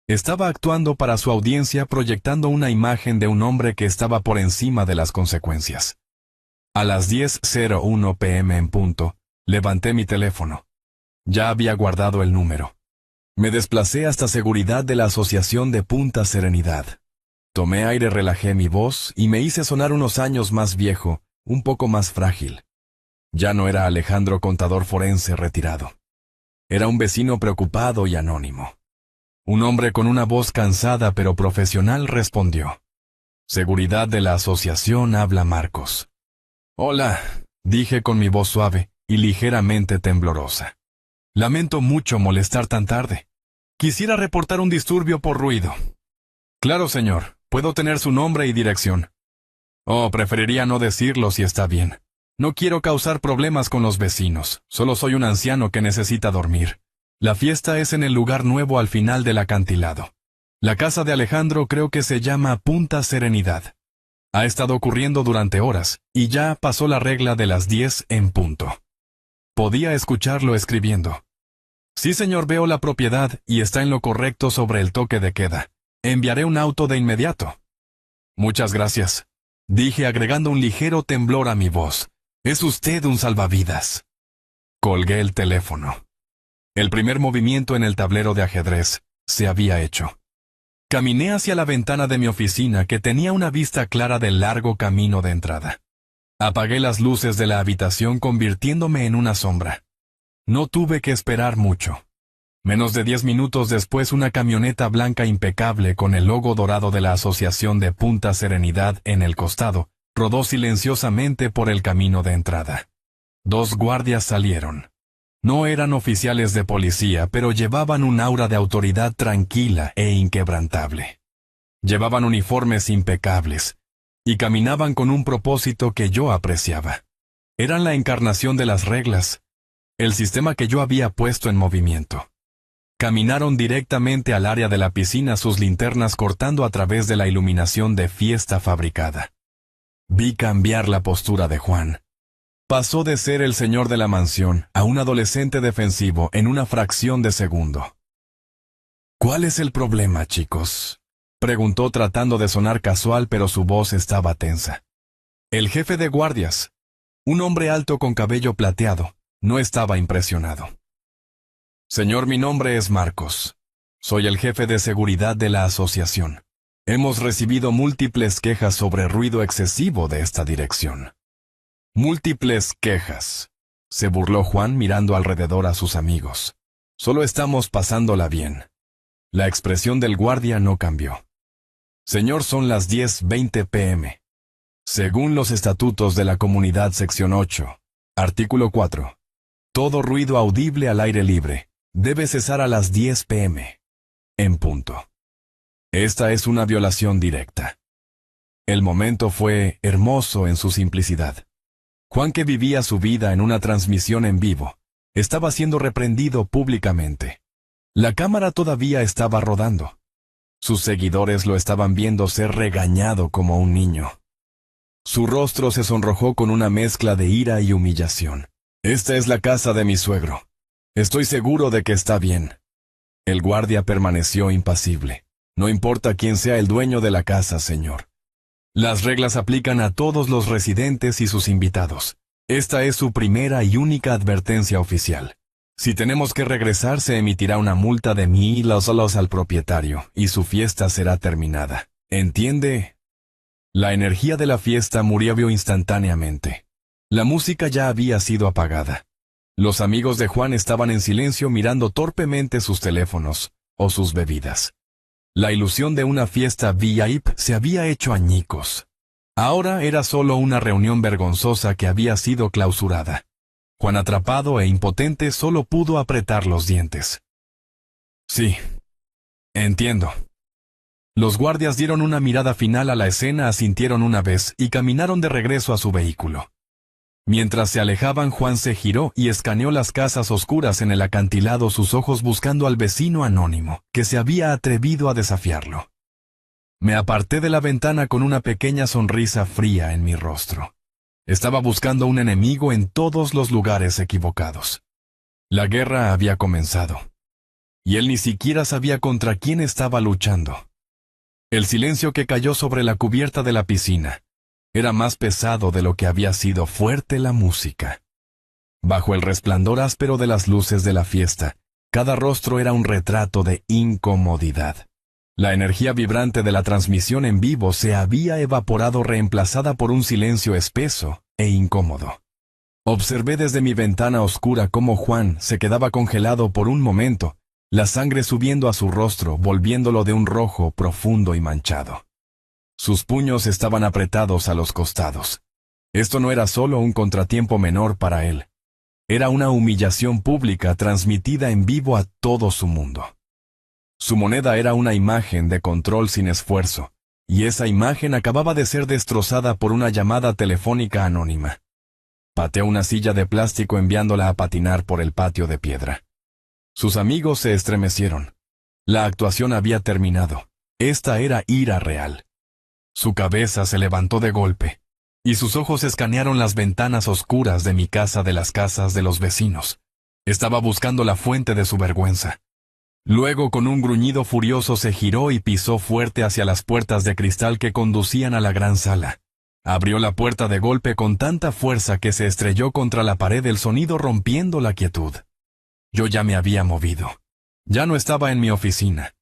Estaba actuando para su audiencia, proyectando una imagen de un hombre que estaba por encima de las consecuencias. A las 10:01 p.m. en punto, levanté mi teléfono. Ya había guardado el número. Me desplacé hasta seguridad de la Asociación de Punta Serenidad. Tomé aire, relajé mi voz y me hice sonar unos años más viejo, un poco más frágil. Ya no era Alejandro, contador forense retirado. Era un vecino preocupado y anónimo. Un hombre con una voz cansada pero profesional respondió. Seguridad de la asociación, habla Marcos. Hola, dije con mi voz suave y ligeramente temblorosa. Lamento mucho molestar tan tarde. Quisiera reportar un disturbio por ruido. Claro, señor, puedo tener su nombre y dirección. Oh, preferiría no decirlo si está bien. No quiero causar problemas con los vecinos, solo soy un anciano que necesita dormir. La fiesta es en el lugar nuevo al final del acantilado. La casa de Alejandro creo que se llama Punta Serenidad. Ha estado ocurriendo durante horas, y ya pasó la regla de las 10 en punto. Podía escucharlo escribiendo. Sí, señor, veo la propiedad y está en lo correcto sobre el toque de queda. Enviaré un auto de inmediato. Muchas gracias, dije agregando un ligero temblor a mi voz. Es usted un salvavidas. Colgué el teléfono. El primer movimiento en el tablero de ajedrez se había hecho. Caminé hacia la ventana de mi oficina, que tenía una vista clara del largo camino de entrada. Apagué las luces de la habitación, convirtiéndome en una sombra. No tuve que esperar mucho. Menos de 10 minutos después, una camioneta blanca impecable con el logo dorado de la Asociación de Punta Serenidad en el costado rodó silenciosamente por el camino de entrada. 2 guardias salieron. No eran oficiales de policía, pero llevaban un aura de autoridad tranquila e inquebrantable. Llevaban uniformes impecables y caminaban con un propósito que yo apreciaba. Eran la encarnación de las reglas, el sistema que yo había puesto en movimiento. Caminaron directamente al área de la piscina, sus linternas cortando a través de la iluminación de fiesta fabricada. Vi cambiar la postura de Juan. Pasó de ser el señor de la mansión a un adolescente defensivo en una fracción de segundo. ¿Cuál es el problema, chicos?, preguntó tratando de sonar casual, pero su voz estaba tensa. El jefe de guardias, un hombre alto con cabello plateado, no estaba impresionado. Señor, mi nombre es Marcos. Soy el jefe de seguridad de la asociación. Hemos recibido múltiples quejas sobre ruido excesivo de esta dirección. Múltiples quejas, se burló Juan mirando alrededor a sus amigos. Solo estamos pasándola bien. La expresión del guardia no cambió. Señor, son las 10:20 p.m. Según los estatutos de la comunidad, sección 8, artículo 4, todo ruido audible al aire libre debe cesar a las 10 p.m. en punto. Esta es una violación directa. El momento fue hermoso en su simplicidad. Juan, que vivía su vida en una transmisión en vivo, estaba siendo reprendido públicamente. La cámara todavía estaba rodando. Sus seguidores lo estaban viendo ser regañado como un niño. Su rostro se sonrojó con una mezcla de ira y humillación. Esta es la casa de mi suegro. Estoy seguro de que está bien. El guardia permaneció impasible. No importa quién sea el dueño de la casa, señor. Las reglas aplican a todos los residentes y sus invitados. Esta es su primera y única advertencia oficial. Si tenemos que regresar, se emitirá una multa de $1000 al propietario y su fiesta será terminada. ¿Entiende? La energía de la fiesta murió instantáneamente. La música ya había sido apagada. Los amigos de Juan estaban en silencio mirando torpemente sus teléfonos o sus bebidas. La ilusión de una fiesta VIP se había hecho añicos. Ahora era solo una reunión vergonzosa que había sido clausurada. Juan, atrapado e impotente, solo pudo apretar los dientes. Sí. Entiendo. Los guardias dieron una mirada final a la escena, asintieron una vez y caminaron de regreso a su vehículo. Mientras se alejaban, Juan se giró y escaneó las casas oscuras en el acantilado, sus ojos buscando al vecino anónimo, que se había atrevido a desafiarlo. Me aparté de la ventana con una pequeña sonrisa fría en mi rostro. Estaba buscando un enemigo en todos los lugares equivocados. La guerra había comenzado. Y él ni siquiera sabía contra quién estaba luchando. El silencio que cayó sobre la cubierta de la piscina era más pesado de lo que había sido fuerte la música. Bajo el resplandor áspero de las luces de la fiesta, cada rostro era un retrato de incomodidad. La energía vibrante de la transmisión en vivo se había evaporado, reemplazada por un silencio espeso e incómodo. Observé desde mi ventana oscura cómo Juan se quedaba congelado por un momento, la sangre subiendo a su rostro, volviéndolo de un rojo profundo y manchado. Sus puños estaban apretados a los costados. Esto no era solo un contratiempo menor para él. Era una humillación pública transmitida en vivo a todo su mundo. Su moneda era una imagen de control sin esfuerzo, y esa imagen acababa de ser destrozada por una llamada telefónica anónima. Pateó una silla de plástico enviándola a patinar por el patio de piedra. Sus amigos se estremecieron. La actuación había terminado. Esta era ira real. Su cabeza se levantó de golpe, y sus ojos escanearon las ventanas oscuras de mi casa, de las casas de los vecinos. Estaba buscando la fuente de su vergüenza. Luego, con un gruñido furioso, se giró y pisó fuerte hacia las puertas de cristal que conducían a la gran sala. Abrió la puerta de golpe con tanta fuerza que se estrelló contra la pared, el sonido rompiendo la quietud. Yo ya me había movido. Ya no estaba en mi oficina.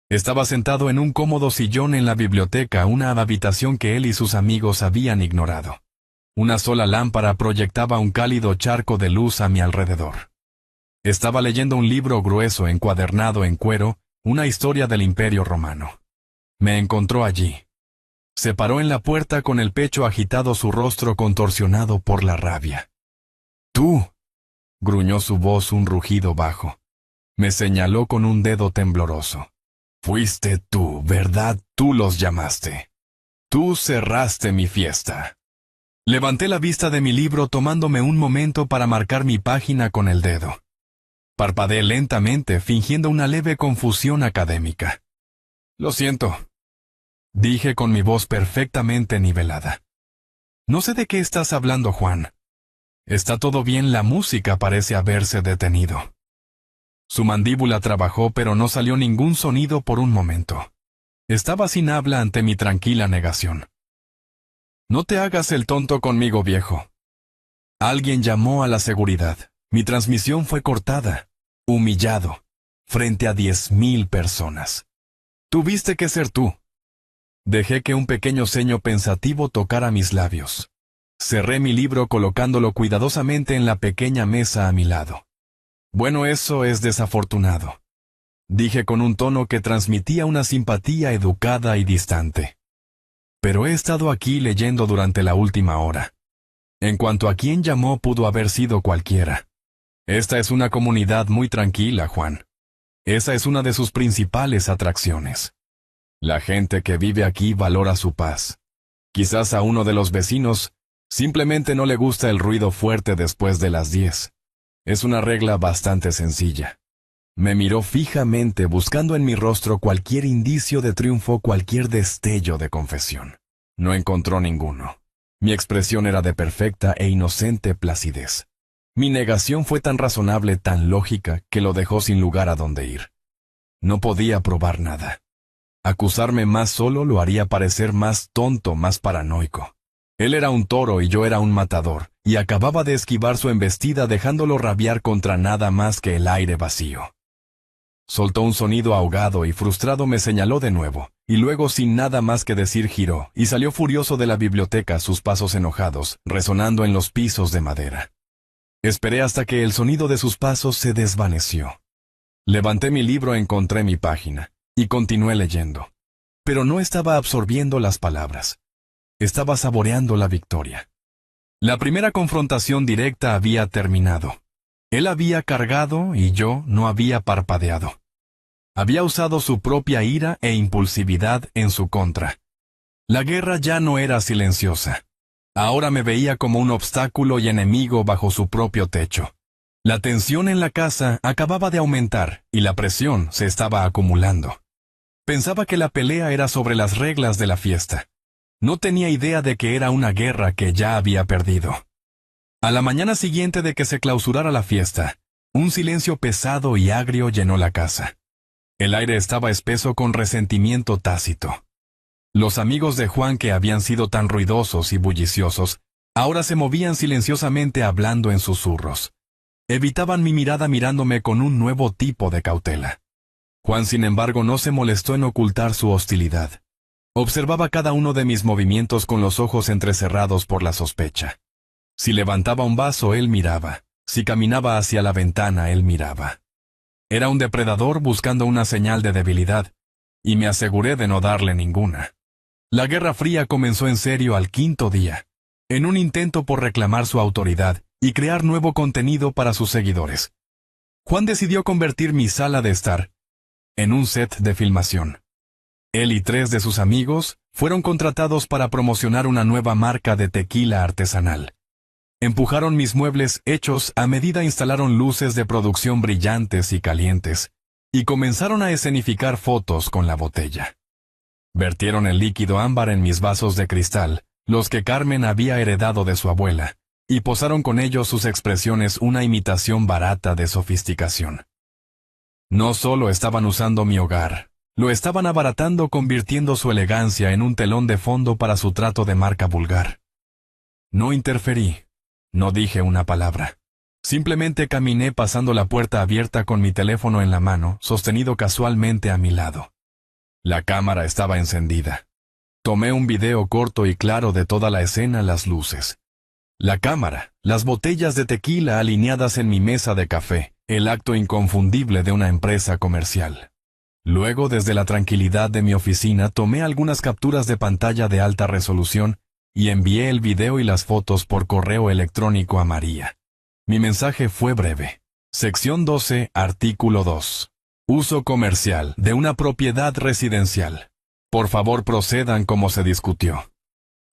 Estaba sentado en un cómodo sillón en la biblioteca, una habitación que él y sus amigos habían ignorado. Una sola lámpara proyectaba un cálido charco de luz a mi alrededor. Estaba leyendo un libro grueso encuadernado en cuero, una historia del Imperio Romano. Me encontró allí. Se paró en la puerta con el pecho agitado, su rostro contorsionado por la rabia. «¡Tú!», gruñó su voz, un rugido bajo. Me señaló con un dedo tembloroso. «Fuiste tú, ¿verdad? Tú los llamaste. Tú cerraste mi fiesta». Levanté la vista de mi libro, tomándome un momento para marcar mi página con el dedo. Parpadeé lentamente, fingiendo una leve confusión académica. «Lo siento», dije con mi voz perfectamente nivelada. «No sé de qué estás hablando, Juan. Está todo bien, la música parece haberse detenido». Su mandíbula trabajó, pero no salió ningún sonido por un momento. Estaba sin habla ante mi tranquila negación. «No te hagas el tonto conmigo, viejo». Alguien llamó a la seguridad. Mi transmisión fue cortada. Humillado. Frente a 10,000 personas. Tuviste que ser tú. Dejé que un pequeño ceño pensativo tocara mis labios. Cerré mi libro colocándolo cuidadosamente en la pequeña mesa a mi lado. «Bueno, eso es desafortunado», dije con un tono que transmitía una simpatía educada y distante. «Pero he estado aquí leyendo durante la última hora. En cuanto a quién llamó, pudo haber sido cualquiera. Esta es una comunidad muy tranquila, Juan. Esa es una de sus principales atracciones. La gente que vive aquí valora su paz. Quizás a uno de los vecinos simplemente no le gusta el ruido fuerte después de las 10. Es una regla bastante sencilla». Me miró fijamente, buscando en mi rostro cualquier indicio de triunfo, cualquier destello de confesión. No encontró ninguno. Mi expresión era de perfecta e inocente placidez. Mi negación fue tan razonable, tan lógica, que lo dejó sin lugar a dónde ir. No podía probar nada. Acusarme más solo lo haría parecer más tonto, más paranoico. Él era un toro y yo era un matador, y acababa de esquivar su embestida dejándolo rabiar contra nada más que el aire vacío. Soltó un sonido ahogado y frustrado me señaló de nuevo, y luego sin nada más que decir giró, y salió furioso de la biblioteca, sus pasos enojados, resonando en los pisos de madera. Esperé hasta que el sonido de sus pasos se desvaneció. Levanté mi libro, encontré mi página, y continué leyendo. Pero no estaba absorbiendo las palabras. Estaba saboreando la victoria. La primera confrontación directa había terminado. Él había cargado y yo no había parpadeado. Había usado su propia ira e impulsividad en su contra. La guerra ya no era silenciosa. Ahora me veía como un obstáculo y enemigo bajo su propio techo. La tensión en la casa acababa de aumentar y la presión se estaba acumulando. Pensaba que la pelea era sobre las reglas de la fiesta. No tenía idea de que era una guerra que ya había perdido. A la mañana siguiente de que se clausurara la fiesta, un silencio pesado y agrio llenó la casa. El aire estaba espeso con resentimiento tácito. Los amigos de Juan, que habían sido tan ruidosos y bulliciosos, ahora se movían silenciosamente hablando en susurros. Evitaban mi mirada mirándome con un nuevo tipo de cautela. Juan, sin embargo, no se molestó en ocultar su hostilidad. Observaba cada uno de mis movimientos con los ojos entrecerrados por la sospecha. Si levantaba un vaso, él miraba. Si caminaba hacia la ventana, él miraba. Era un depredador buscando una señal de debilidad, y me aseguré de no darle ninguna. La Guerra Fría comenzó en serio al quinto día, en un intento por reclamar su autoridad y crear nuevo contenido para sus seguidores. Juan decidió convertir mi sala de estar en un set de filmación. Él y 3 de sus amigos fueron contratados para promocionar una nueva marca de tequila artesanal. Empujaron mis muebles hechos a medida, instalaron luces de producción brillantes y calientes, y comenzaron a escenificar fotos con la botella. Vertieron el líquido ámbar en mis vasos de cristal, los que Carmen había heredado de su abuela, y posaron con ellos sus expresiones, una imitación barata de sofisticación. No solo estaban usando mi hogar, lo estaban abaratando, convirtiendo su elegancia en un telón de fondo para su trato de marca vulgar. No interferí. No dije una palabra. Simplemente caminé pasando la puerta abierta con mi teléfono en la mano, sostenido casualmente a mi lado. La cámara estaba encendida. Tomé un video corto y claro de toda la escena, las luces. La cámara, las botellas de tequila alineadas en mi mesa de café, el acto inconfundible de una empresa comercial. Luego, desde la tranquilidad de mi oficina, tomé algunas capturas de pantalla de alta resolución y envié el video y las fotos por correo electrónico a María. Mi mensaje fue breve. Sección 12, artículo 2. Uso comercial de una propiedad residencial. Por favor, procedan como se discutió.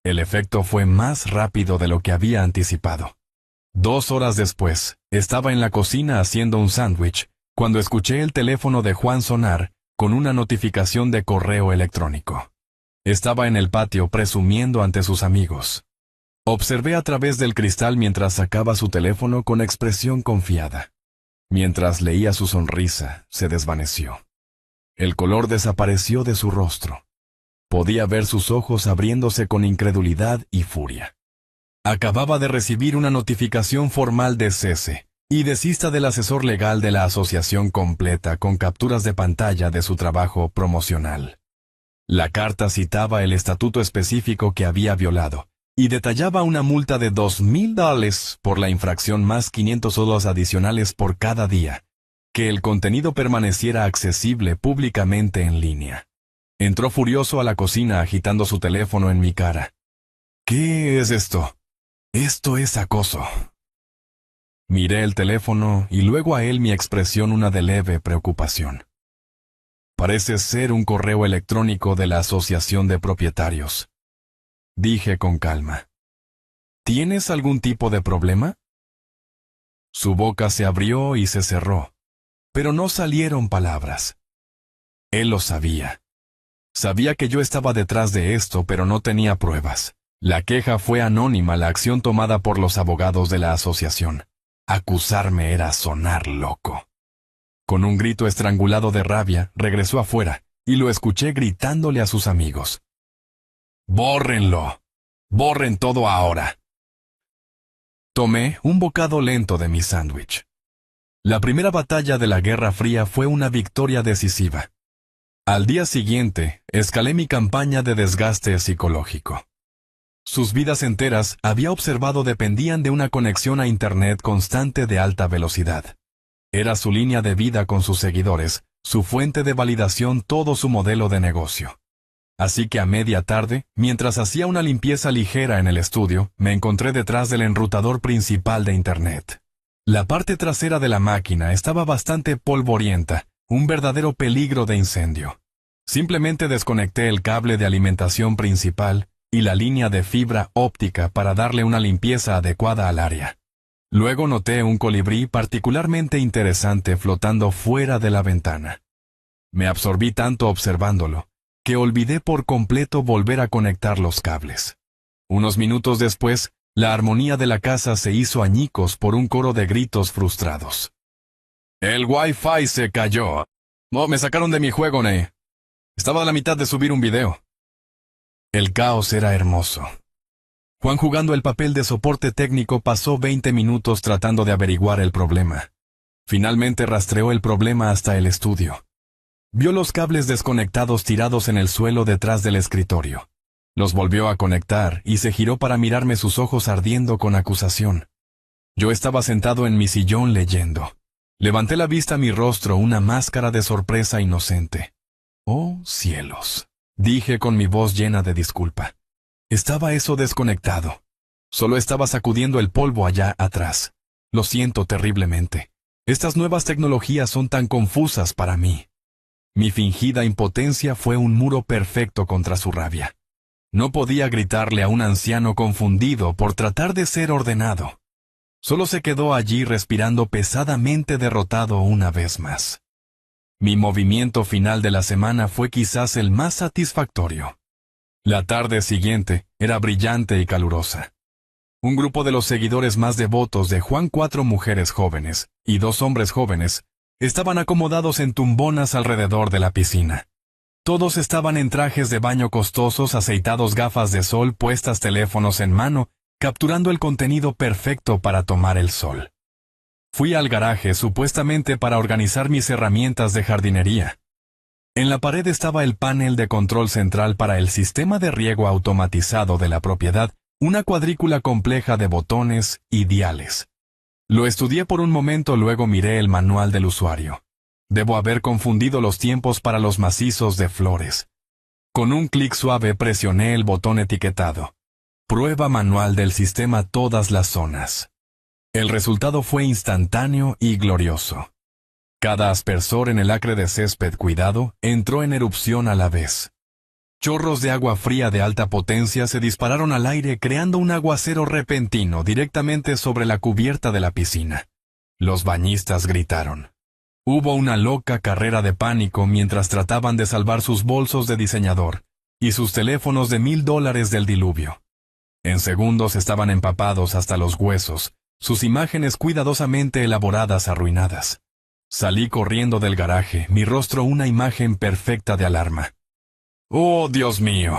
El efecto fue más rápido de lo que había anticipado. 2 horas después, estaba en la cocina haciendo un sándwich, cuando escuché el teléfono de Juan sonar con una notificación de correo electrónico. Estaba en el patio presumiendo ante sus amigos. Observé a través del cristal mientras sacaba su teléfono con expresión confiada. Mientras leía, su sonrisa se desvaneció. El color desapareció de su rostro. Podía ver sus ojos abriéndose con incredulidad y furia. Acababa de recibir una notificación formal de cese y desista del asesor legal de la asociación completa, con capturas de pantalla de su trabajo promocional. La carta citaba el estatuto específico que había violado y detallaba una multa de $2,000 por la infracción, más $500 adicionales por cada día, que el contenido permaneciera accesible públicamente en línea. Entró furioso a la cocina agitando su teléfono en mi cara. ¿Qué es esto? Esto es acoso. Miré el teléfono y luego a él, mi expresión una de leve preocupación. Parece ser un correo electrónico de la Asociación de Propietarios. Dije con calma. ¿Tienes algún tipo de problema? Su boca se abrió y se cerró, pero no salieron palabras. Él lo sabía. Sabía que yo estaba detrás de esto, pero no tenía pruebas. La queja fue anónima, la acción tomada por los abogados de la asociación. Acusarme era sonar loco. Con un grito estrangulado de rabia, regresó afuera, y lo escuché gritándole a sus amigos. «¡Bórrenlo! ¡Borren todo ahora!». Tomé un bocado lento de mi sándwich. La primera batalla de la Guerra Fría fue una victoria decisiva. Al día siguiente, escalé mi campaña de desgaste psicológico. Sus vidas enteras, había observado, dependían de una conexión a Internet constante de alta velocidad. Era su línea de vida con sus seguidores, su fuente de validación, todo su modelo de negocio. Así que a media tarde, mientras hacía una limpieza ligera en el estudio, me encontré detrás del enrutador principal de Internet. La parte trasera de la máquina estaba bastante polvorienta, un verdadero peligro de incendio. Simplemente desconecté el cable de alimentación principal y la línea de fibra óptica para darle una limpieza adecuada al área. Luego noté un colibrí particularmente interesante flotando fuera de la ventana. Me absorbí tanto observándolo, que olvidé por completo volver a conectar los cables. Unos minutos después, la armonía de la casa se hizo añicos por un coro de gritos frustrados. «El Wi-Fi se cayó. Oh, me sacaron de mi juego, Ney. Estaba a la mitad de subir un video». El caos era hermoso. Juan, jugando el papel de soporte técnico, pasó 20 minutos tratando de averiguar el problema. Finalmente rastreó el problema hasta el estudio. Vio los cables desconectados tirados en el suelo detrás del escritorio. Los volvió a conectar y se giró para mirarme, sus ojos ardiendo con acusación. Yo estaba sentado en mi sillón leyendo. Levanté la vista a mi rostro, una máscara de sorpresa inocente. «Oh, cielos», dije con mi voz llena de disculpa. Estaba eso desconectado. Solo estaba sacudiendo el polvo allá atrás. Lo siento terriblemente. Estas nuevas tecnologías son tan confusas para mí. Mi fingida impotencia fue un muro perfecto contra su rabia. No podía gritarle a un anciano confundido por tratar de ser ordenado. Solo se quedó allí respirando pesadamente, derrotado una vez más. Mi movimiento final de la semana fue quizás el más satisfactorio. La tarde siguiente era brillante y calurosa. Un grupo de los seguidores más devotos de Juan, 4 mujeres jóvenes y 2 hombres jóvenes, estaban acomodados en tumbonas alrededor de la piscina. Todos estaban en trajes de baño costosos, aceitados, gafas de sol puestas, teléfonos en mano, capturando el contenido perfecto para tomar el sol. Fui al garaje supuestamente para organizar mis herramientas de jardinería. En la pared estaba el panel de control central para el sistema de riego automatizado de la propiedad, una cuadrícula compleja de botones y diales. Lo estudié por un momento, luego miré el manual del usuario. Debo haber confundido los tiempos para los macizos de flores. Con un clic suave presioné el botón etiquetado. Prueba manual del sistema, todas las zonas. El resultado fue instantáneo y glorioso. Cada aspersor en el acre de césped cuidado entró en erupción a la vez. Chorros de agua fría de alta potencia se dispararon al aire, creando un aguacero repentino directamente sobre la cubierta de la piscina. Los bañistas gritaron. Hubo una loca carrera de pánico mientras trataban de salvar sus bolsos de diseñador y sus teléfonos de $1000 del diluvio. En segundos estaban empapados hasta los huesos, sus imágenes cuidadosamente elaboradas arruinadas. Salí corriendo del garaje, mi rostro una imagen perfecta de alarma. «¡Oh, Dios mío!»,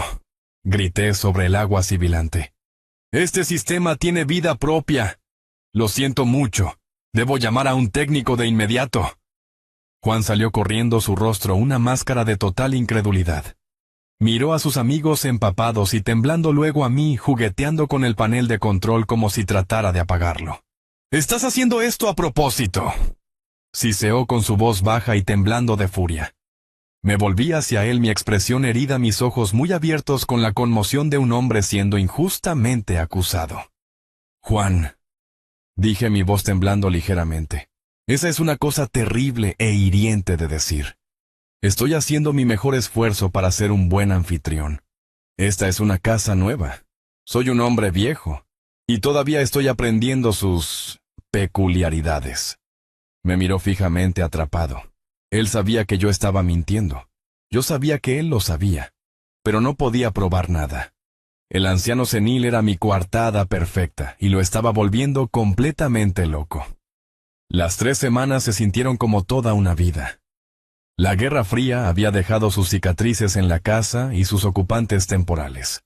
grité sobre el agua sibilante. «Este sistema tiene vida propia. Lo siento mucho. Debo llamar a un técnico de inmediato». Juan salió corriendo, su rostro una máscara de total incredulidad. Miró a sus amigos empapados y temblando, luego a mí, jugueteando con el panel de control como si tratara de apagarlo. «¿Estás haciendo esto a propósito?», siseó con su voz baja y temblando de furia. Me volví hacia él, mi expresión herida, mis ojos muy abiertos con la conmoción de un hombre siendo injustamente acusado. «Juan», dije, mi voz temblando ligeramente, «esa es una cosa terrible e hiriente de decir. Estoy haciendo mi mejor esfuerzo para ser un buen anfitrión. Esta es una casa nueva. Soy un hombre viejo, y todavía estoy aprendiendo sus peculiaridades». Me miró fijamente, atrapado. Él sabía que yo estaba mintiendo. Yo sabía que él lo sabía, pero no podía probar nada. El anciano senil era mi coartada perfecta y lo estaba volviendo completamente loco. Las 3 semanas se sintieron como toda una vida. La Guerra Fría había dejado sus cicatrices en la casa y sus ocupantes temporales.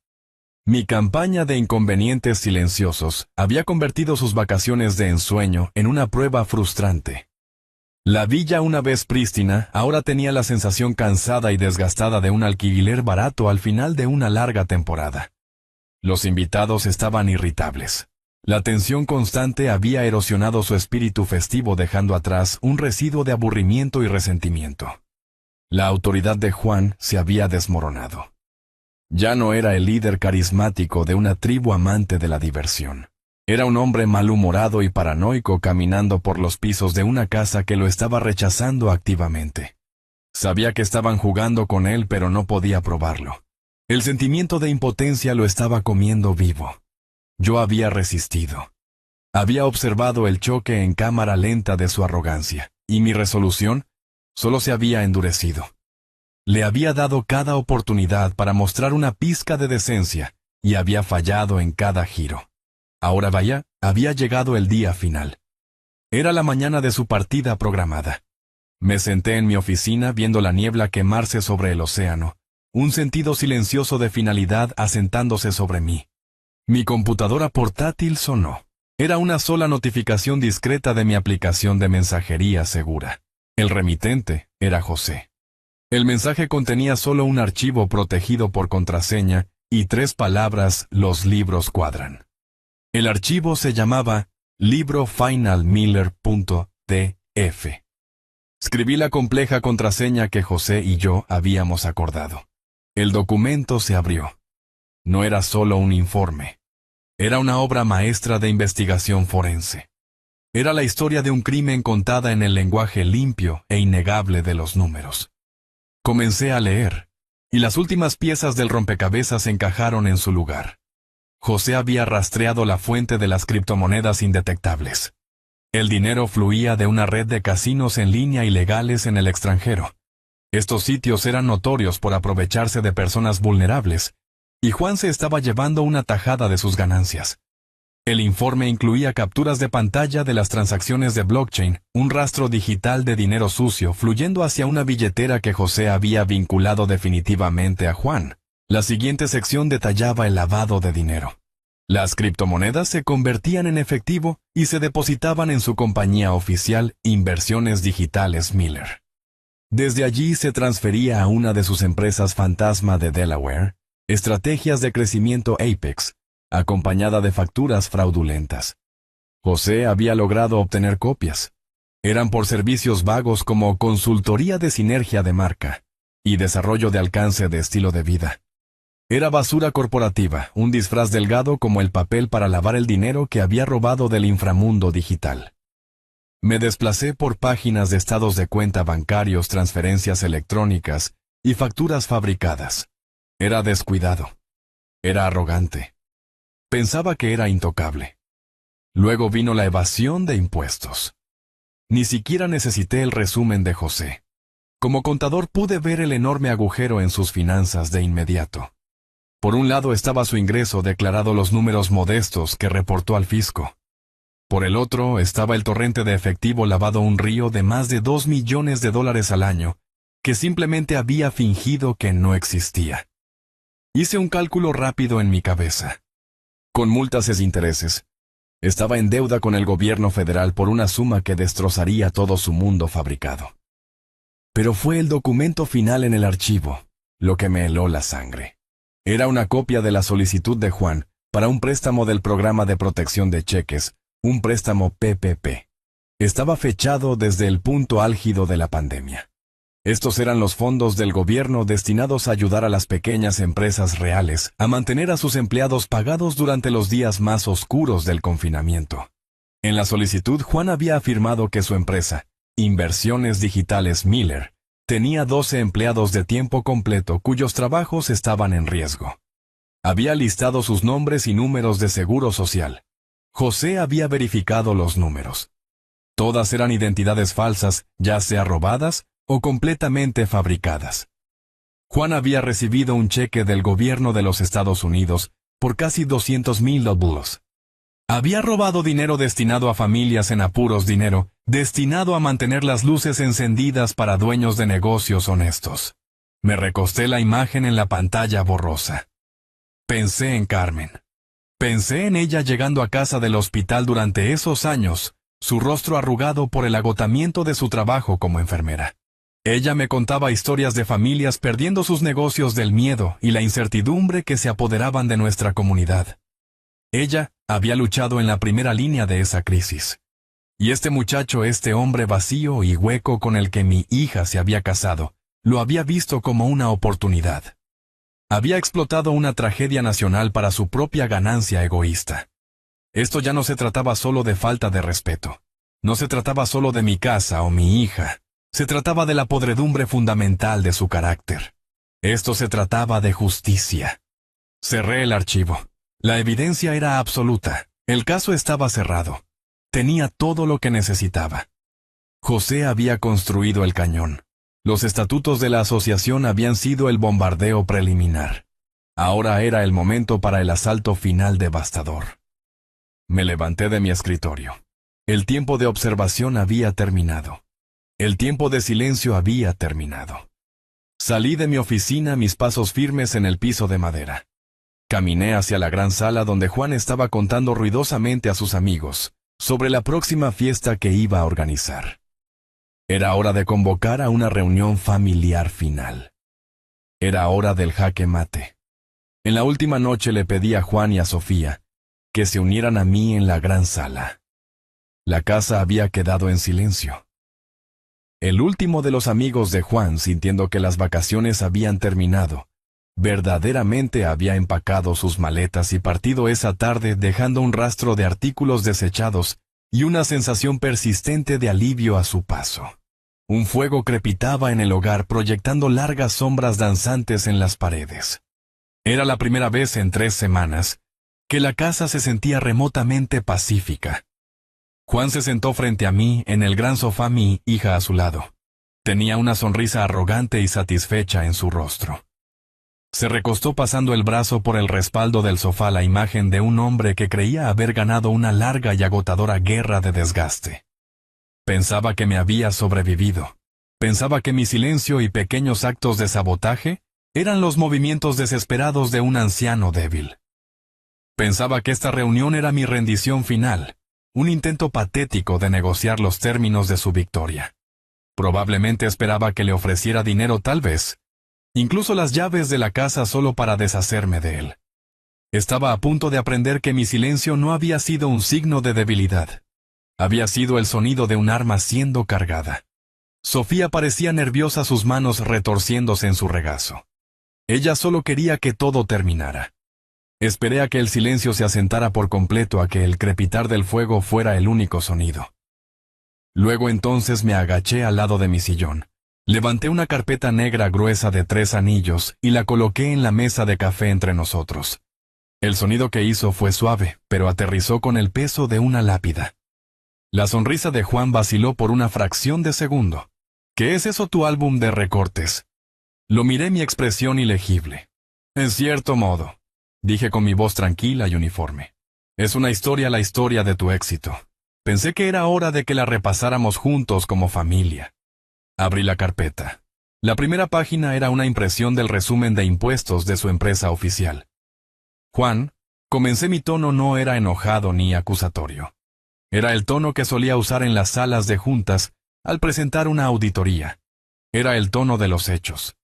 Mi campaña de inconvenientes silenciosos había convertido sus vacaciones de ensueño en una prueba frustrante. La villa, una vez prístina, ahora tenía la sensación cansada y desgastada de un alquiler barato al final de una larga temporada. Los invitados estaban irritables. La tensión constante había erosionado su espíritu festivo, dejando atrás un residuo de aburrimiento y resentimiento. La autoridad de Juan se había desmoronado. Ya no era el líder carismático de una tribu amante de la diversión. Era un hombre malhumorado y paranoico caminando por los pisos de una casa que lo estaba rechazando activamente. Sabía que estaban jugando con él, pero no podía probarlo. El sentimiento de impotencia lo estaba comiendo vivo. Yo había resistido. Había observado el choque en cámara lenta de su arrogancia, y mi resolución solo se había endurecido. Le había dado cada oportunidad para mostrar una pizca de decencia, y había fallado en cada giro. Ahora vaya, había llegado el día final. Era la mañana de su partida programada. Me senté en mi oficina viendo la niebla quemarse sobre el océano, un sentido silencioso de finalidad asentándose sobre mí. Mi computadora portátil sonó. Era una sola notificación discreta de mi aplicación de mensajería segura. El remitente era José. El mensaje contenía solo un archivo protegido por contraseña y 3 palabras: los libros cuadran. El archivo se llamaba librofinalmiller.df. Escribí la compleja contraseña que José y yo habíamos acordado. El documento se abrió. No era solo un informe. Era una obra maestra de investigación forense. Era la historia de un crimen contada en el lenguaje limpio e innegable de los números. Comencé a leer, y las últimas piezas del rompecabezas encajaron en su lugar. José había rastreado la fuente de las criptomonedas indetectables. El dinero fluía de una red de casinos en línea ilegales en el extranjero. Estos sitios eran notorios por aprovecharse de personas vulnerables, y Juan se estaba llevando una tajada de sus ganancias. El informe incluía capturas de pantalla de las transacciones de blockchain, un rastro digital de dinero sucio fluyendo hacia una billetera que José había vinculado definitivamente a Juan. La siguiente sección detallaba el lavado de dinero. Las criptomonedas se convertían en efectivo y se depositaban en su compañía oficial Inversiones Digitales Miller. Desde allí se transfería a una de sus empresas fantasma de Delaware, Estrategias de Crecimiento Apex, acompañada de facturas fraudulentas. José había logrado obtener copias. Eran por servicios vagos como consultoría de sinergia de marca y desarrollo de alcance de estilo de vida. Era basura corporativa, un disfraz delgado como el papel para lavar el dinero que había robado del inframundo digital. Me desplacé por páginas de estados de cuenta bancarios, transferencias electrónicas y facturas fabricadas. Era descuidado. Era arrogante. Pensaba que era intocable. Luego vino la evasión de impuestos. Ni siquiera necesité el resumen de José. Como contador pude ver el enorme agujero en sus finanzas de inmediato. Por un lado estaba su ingreso declarado, los números modestos que reportó al fisco. Por el otro estaba el torrente de efectivo lavado, un río de más de $2 millones al año, que simplemente había fingido que no existía. Hice un cálculo rápido en mi cabeza. Con multas e intereses, estaba en deuda con el gobierno federal por una suma que destrozaría todo su mundo fabricado. Pero fue el documento final en el archivo lo que me heló la sangre. Era una copia de la solicitud de Juan para un préstamo del programa de protección de cheques, un préstamo PPP. Estaba fechado desde el punto álgido de la pandemia. Estos eran los fondos del gobierno destinados a ayudar a las pequeñas empresas reales a mantener a sus empleados pagados durante los días más oscuros del confinamiento. En la solicitud, Juan había afirmado que su empresa, Inversiones Digitales Miller, tenía 12 empleados de tiempo completo cuyos trabajos estaban en riesgo. Había listado sus nombres y números de seguro social. José había verificado los números. Todas eran identidades falsas, ya sea robadas o completamente fabricadas. Juan había recibido un cheque del gobierno de los Estados Unidos por casi $200,000. Había robado dinero destinado a familias en apuros, dinero destinado a mantener las luces encendidas para dueños de negocios honestos. Me recosté la imagen en la pantalla borrosa. Pensé en Carmen. Pensé en ella llegando a casa del hospital durante esos años, su rostro arrugado por el agotamiento de su trabajo como enfermera. Ella me contaba historias de familias perdiendo sus negocios del miedo y la incertidumbre que se apoderaban de nuestra comunidad. Ella había luchado en la primera línea de esa crisis. Y este muchacho, este hombre vacío y hueco con el que mi hija se había casado, lo había visto como una oportunidad. Había explotado una tragedia nacional para su propia ganancia egoísta. Esto ya no se trataba solo de falta de respeto. No se trataba solo de mi casa o mi hija. Se trataba de la podredumbre fundamental de su carácter. Esto se trataba de justicia. Cerré el archivo. La evidencia era absoluta. El caso estaba cerrado. Tenía todo lo que necesitaba. José había construido el cañón. Los estatutos de la asociación habían sido el bombardeo preliminar. Ahora era el momento para el asalto final devastador. Me levanté de mi escritorio. El tiempo de observación había terminado. El tiempo de silencio había terminado. Salí de mi oficina, mis pasos firmes en el piso de madera. Caminé hacia la gran sala donde Juan estaba contando ruidosamente a sus amigos sobre la próxima fiesta que iba a organizar. Era hora de convocar a una reunión familiar final. Era hora del jaque mate. En la última noche le pedí a Juan y a Sofía que se unieran a mí en la gran sala. La casa había quedado en silencio. El último de los amigos de Juan, sintiendo que las vacaciones habían terminado, verdaderamente había empacado sus maletas y partido esa tarde dejando un rastro de artículos desechados y una sensación persistente de alivio a su paso. Un fuego crepitaba en el hogar proyectando largas sombras danzantes en las paredes. Era la primera vez en 3 semanas que la casa se sentía remotamente pacífica. Juan se sentó frente a mí en el gran sofá, mi hija a su lado. Tenía una sonrisa arrogante y satisfecha en su rostro. Se recostó pasando el brazo por el respaldo del sofá, la imagen de un hombre que creía haber ganado una larga y agotadora guerra de desgaste. Pensaba que me había sobrevivido. Pensaba que mi silencio y pequeños actos de sabotaje eran los movimientos desesperados de un anciano débil. Pensaba que esta reunión era mi rendición final, un intento patético de negociar los términos de su victoria. Probablemente esperaba que le ofreciera dinero, tal vez, incluso las llaves de la casa, solo para deshacerme de él. Estaba a punto de aprender que mi silencio no había sido un signo de debilidad. Había sido el sonido de un arma siendo cargada. Sofía parecía nerviosa, sus manos retorciéndose en su regazo. Ella solo quería que todo terminara. Esperé a que el silencio se asentara por completo, a que el crepitar del fuego fuera el único sonido. Luego entonces me agaché al lado de mi sillón. Levanté una carpeta negra gruesa de 3 anillos y la coloqué en la mesa de café entre nosotros. El sonido que hizo fue suave, pero aterrizó con el peso de una lápida. La sonrisa de Juan vaciló por una fracción de segundo. ¿Qué es eso, tu álbum de recortes? Lo miré, mi expresión ilegible. En cierto modo, dije con mi voz tranquila y uniforme. Es una historia, la historia de tu éxito. Pensé que era hora de que la repasáramos juntos como familia. Abrí la carpeta. La primera página era una impresión del resumen de impuestos de su empresa oficial. Juan, comencé, mi tono no era enojado ni acusatorio. Era el tono que solía usar en las salas de juntas al presentar una auditoría. Era el tono de los hechos.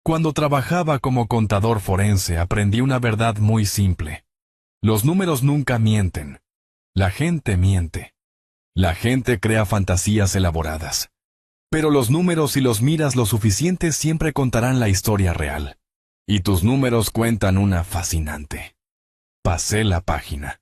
Cuando trabajaba como contador forense aprendí una verdad muy simple. Los números nunca mienten. La gente miente. La gente crea fantasías elaboradas. Pero los números, si los miras lo suficiente, siempre contarán la historia real. Y tus números cuentan una fascinante. Pasé la página.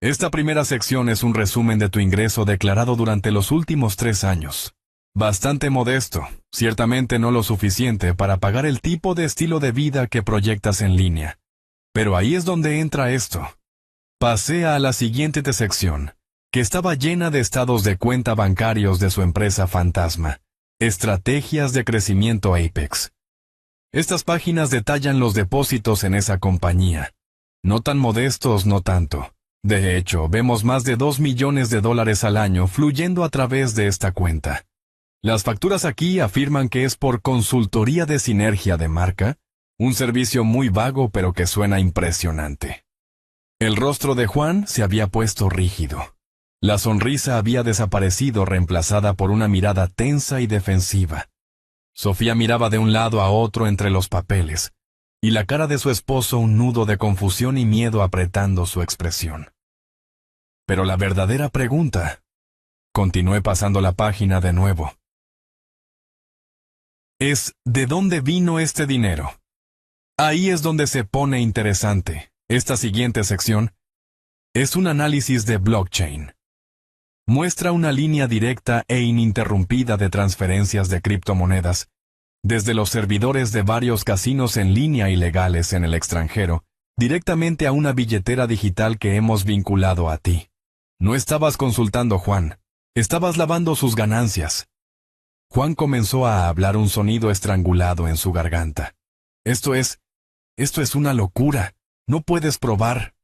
Esta primera sección es un resumen de tu ingreso declarado durante los últimos 3 años. Bastante modesto, ciertamente no lo suficiente para pagar el tipo de estilo de vida que proyectas en línea. Pero ahí es donde entra esto. Pasé a la siguiente sección, que estaba llena de estados de cuenta bancarios de su empresa fantasma, estrategias de crecimiento Apex. Estas páginas detallan los depósitos en esa compañía. No tan modestos, no tanto. De hecho, vemos más de 2 millones de dólares al año fluyendo a través de esta cuenta. Las facturas aquí afirman que es por consultoría de sinergia de marca, un servicio muy vago pero que suena impresionante. El rostro de Juan se había puesto rígido. La sonrisa había desaparecido reemplazada por una mirada tensa y defensiva. Sofía miraba de un lado a otro entre los papeles, y la cara de su esposo un nudo de confusión y miedo apretando su expresión. Pero la verdadera pregunta... Continué pasando la página de nuevo. Es ¿de dónde vino este dinero? Ahí es donde se pone interesante. Esta siguiente sección es un análisis de blockchain. Muestra una línea directa e ininterrumpida de transferencias de criptomonedas, desde los servidores de varios casinos en línea ilegales en el extranjero, directamente a una billetera digital que hemos vinculado a ti. No estabas consultando Juan, estabas lavando sus ganancias. Juan comenzó a hablar un sonido estrangulado en su garganta. Esto es una locura. No puedes probar.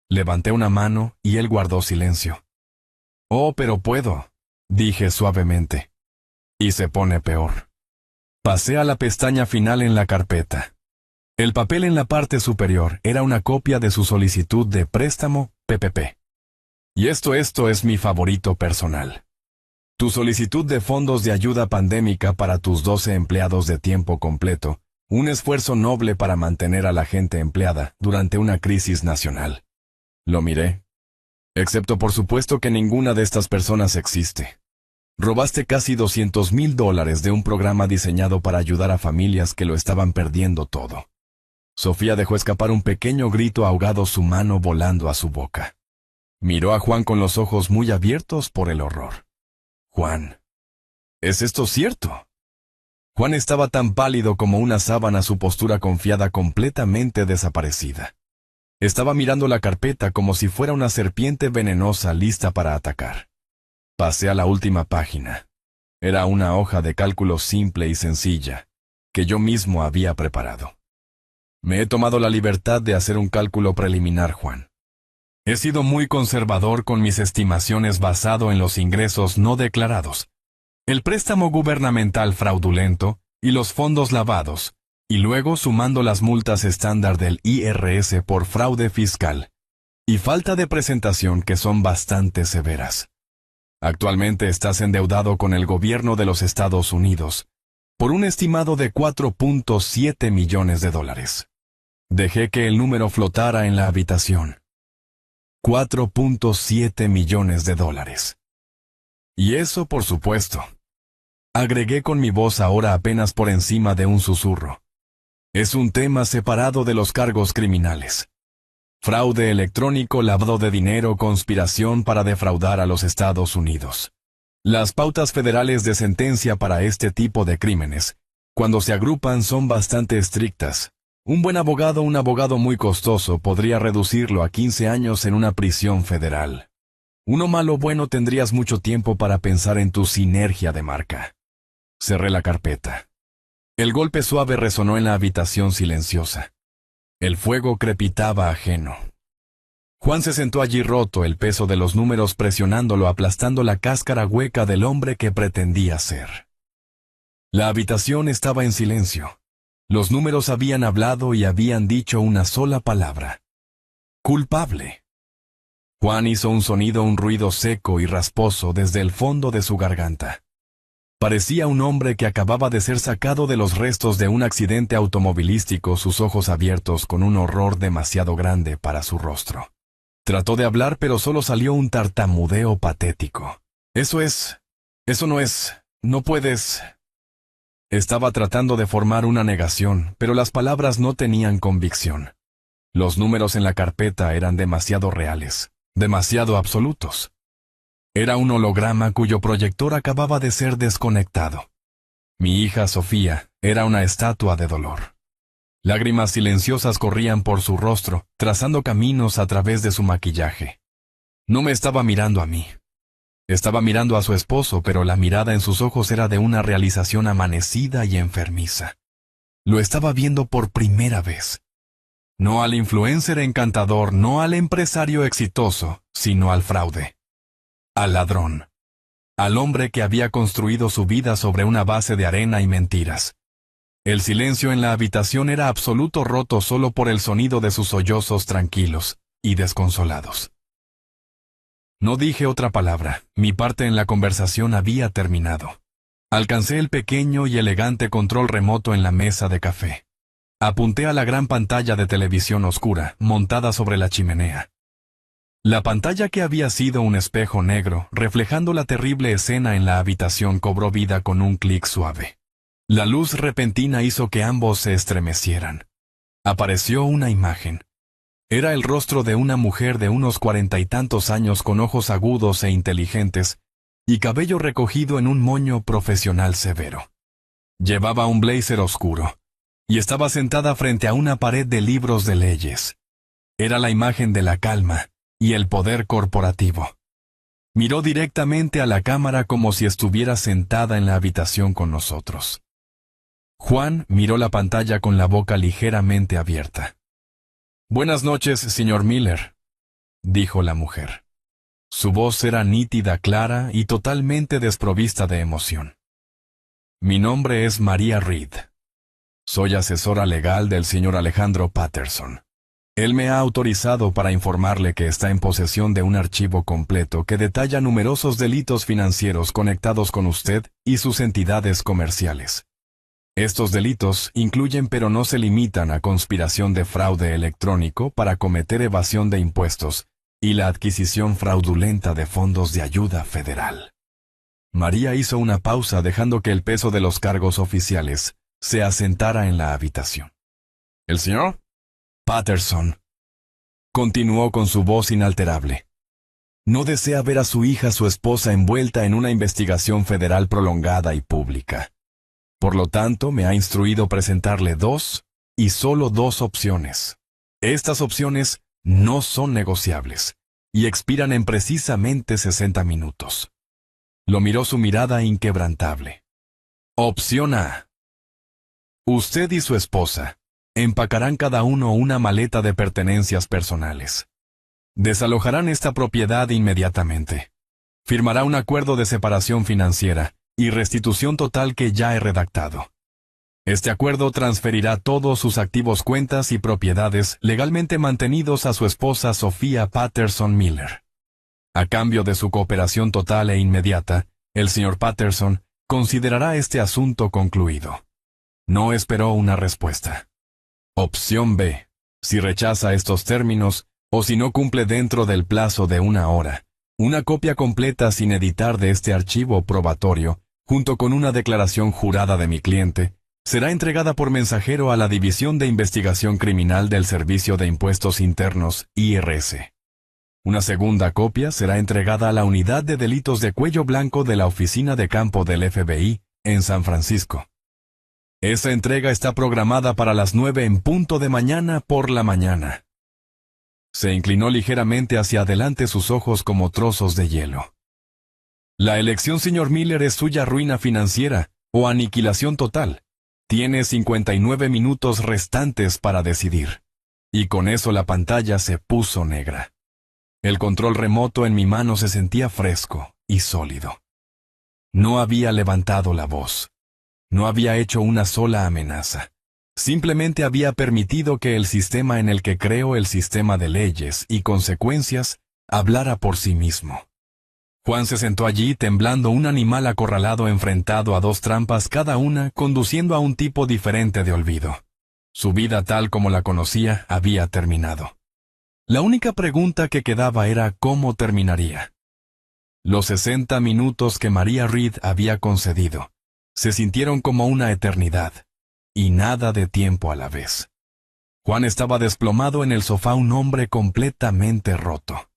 Levanté una mano y él guardó silencio. Oh, pero puedo, dije suavemente. Y se pone peor. Pasé a la pestaña final en la carpeta. El papel en la parte superior era una copia de su solicitud de préstamo PPP. Y esto es mi favorito personal. Tu solicitud de fondos de ayuda pandémica para tus 12 empleados de tiempo completo, un esfuerzo noble para mantener a la gente empleada durante una crisis nacional. Lo miré. Excepto por supuesto que ninguna de estas personas existe. Robaste casi $200,000 de un programa diseñado para ayudar a familias que lo estaban perdiendo todo. Sofía dejó escapar un pequeño grito ahogado, su mano volando a su boca. Miró a Juan con los ojos muy abiertos por el horror. Juan, ¿es esto cierto? Juan estaba tan pálido como una sábana, su postura confiada completamente desaparecida. Estaba mirando la carpeta como si fuera una serpiente venenosa lista para atacar. Pasé a la última página. Era una hoja de cálculo simple y sencilla, que yo mismo había preparado. Me he tomado la libertad de hacer un cálculo preliminar, Juan. He sido muy conservador con mis estimaciones basado en los ingresos no declarados, el préstamo gubernamental fraudulento y los fondos lavados, y luego sumando las multas estándar del IRS por fraude fiscal y falta de presentación que son bastante severas. Actualmente estás endeudado con el gobierno de los Estados Unidos por un estimado de $4.7 millones. Dejé que el número flotara en la habitación. $4.7 millones. Y eso, por supuesto. Agregué con mi voz ahora apenas por encima de un susurro. Es un tema separado de los cargos criminales. Fraude electrónico, lavado de dinero, conspiración para defraudar a los Estados Unidos. Las pautas federales de sentencia para este tipo de crímenes, cuando se agrupan, son bastante estrictas. Un buen abogado, un abogado muy costoso, podría reducirlo a 15 años en una prisión federal. Uno malo bueno, tendrías mucho tiempo para pensar en tu sinergia de marca. Cerré la carpeta. El golpe suave resonó en la habitación silenciosa. El fuego crepitaba ajeno. Juan se sentó allí roto, el peso de los números presionándolo, aplastando la cáscara hueca del hombre que pretendía ser. La habitación estaba en silencio. Los números habían hablado y habían dicho una sola palabra. Culpable. Juan hizo un sonido, un ruido seco y rasposo desde el fondo de su garganta. Parecía un hombre que acababa de ser sacado de los restos de un accidente automovilístico, sus ojos abiertos con un horror demasiado grande para su rostro. Trató de hablar, pero solo salió un tartamudeo patético. No puedes... Estaba tratando de formar una negación, pero las palabras no tenían convicción. Los números en la carpeta eran demasiado reales, demasiado absolutos. Era un holograma cuyo proyector acababa de ser desconectado. Mi hija Sofía era una estatua de dolor. Lágrimas silenciosas corrían por su rostro, trazando caminos a través de su maquillaje. No me estaba mirando a mí. Estaba mirando a su esposo, pero la mirada en sus ojos era de una realización amanecida y enfermiza. Lo estaba viendo por primera vez. No al influencer encantador, no al empresario exitoso, sino al fraude. Al ladrón. Al hombre que había construido su vida sobre una base de arena y mentiras. El silencio en la habitación era absoluto, roto solo por el sonido de sus sollozos tranquilos y desconsolados. No dije otra palabra, mi parte en la conversación había terminado. Alcancé el pequeño y elegante control remoto en la mesa de café. Apunté a la gran pantalla de televisión oscura, montada sobre la chimenea. La pantalla, que había sido un espejo negro, reflejando la terrible escena en la habitación, cobró vida con un clic suave. La luz repentina hizo que ambos se estremecieran. Apareció una imagen. Era el rostro de una mujer de unos 40 y tantos años, con ojos agudos e inteligentes, y cabello recogido en un moño profesional severo. Llevaba un blazer oscuro, y estaba sentada frente a una pared de libros de leyes. Era la imagen de la calma y el poder corporativo. Miró directamente a la cámara como si estuviera sentada en la habitación con nosotros. Juan miró la pantalla con la boca ligeramente abierta. «Buenas noches, señor Miller», dijo la mujer. Su voz era nítida, clara y totalmente desprovista de emoción. «Mi nombre es María Reed. Soy asesora legal del señor Alejandro Patterson. Él me ha autorizado para informarle que está en posesión de un archivo completo que detalla numerosos delitos financieros conectados con usted y sus entidades comerciales. Estos delitos incluyen, pero no se limitan a, conspiración de fraude electrónico para cometer evasión de impuestos y la adquisición fraudulenta de fondos de ayuda federal». María hizo una pausa, dejando que el peso de los cargos oficiales se asentara en la habitación. «¿El señor Patterson?», continuó con su voz inalterable. «No desea ver a su hija, su esposa, envuelta en una investigación federal prolongada y pública. Por lo tanto, me ha instruido presentarle dos, y solo dos opciones. Estas opciones no son negociables, y expiran en precisamente 60 minutos. Lo miró su mirada inquebrantable. Opción A. Usted y su esposa empacarán cada uno una maleta de pertenencias personales. Desalojarán esta propiedad inmediatamente. Firmará un acuerdo de separación financiera y restitución total que ya he redactado. Este acuerdo transferirá todos sus activos, cuentas y propiedades legalmente mantenidos a su esposa Sofía Patterson Miller. A cambio de su cooperación total e inmediata, el señor Patterson considerará este asunto concluido. No esperó una respuesta. Opción B. Si rechaza estos términos, o si no cumple dentro del plazo de 1 hora, una copia completa sin editar de este archivo probatorio, junto con una declaración jurada de mi cliente, será entregada por mensajero a la División de Investigación Criminal del Servicio de Impuestos Internos, IRS. Una segunda copia será entregada a la Unidad de Delitos de Cuello Blanco de la Oficina de Campo del FBI, en San Francisco. Esa entrega está programada para las 9 en punto de mañana por la mañana». Se inclinó ligeramente hacia adelante, sus ojos como trozos de hielo. «La elección, señor Miller, es suya: ruina financiera o aniquilación total. Tiene 59 minutos restantes para decidir». Y con eso la pantalla se puso negra. El control remoto en mi mano se sentía fresco y sólido. No había levantado la voz. No había hecho una sola amenaza. Simplemente había permitido que el sistema en el que creo, el sistema de leyes y consecuencias, hablara por sí mismo. Juan se sentó allí temblando, un animal acorralado, enfrentado a dos trampas, cada una conduciendo a un tipo diferente de olvido. Su vida, tal como la conocía, había terminado. La única pregunta que quedaba era cómo terminaría. Los 60 minutos que María Reed había concedido se sintieron como una eternidad, y nada de tiempo a la vez. Juan estaba desplomado en el sofá, un hombre completamente roto.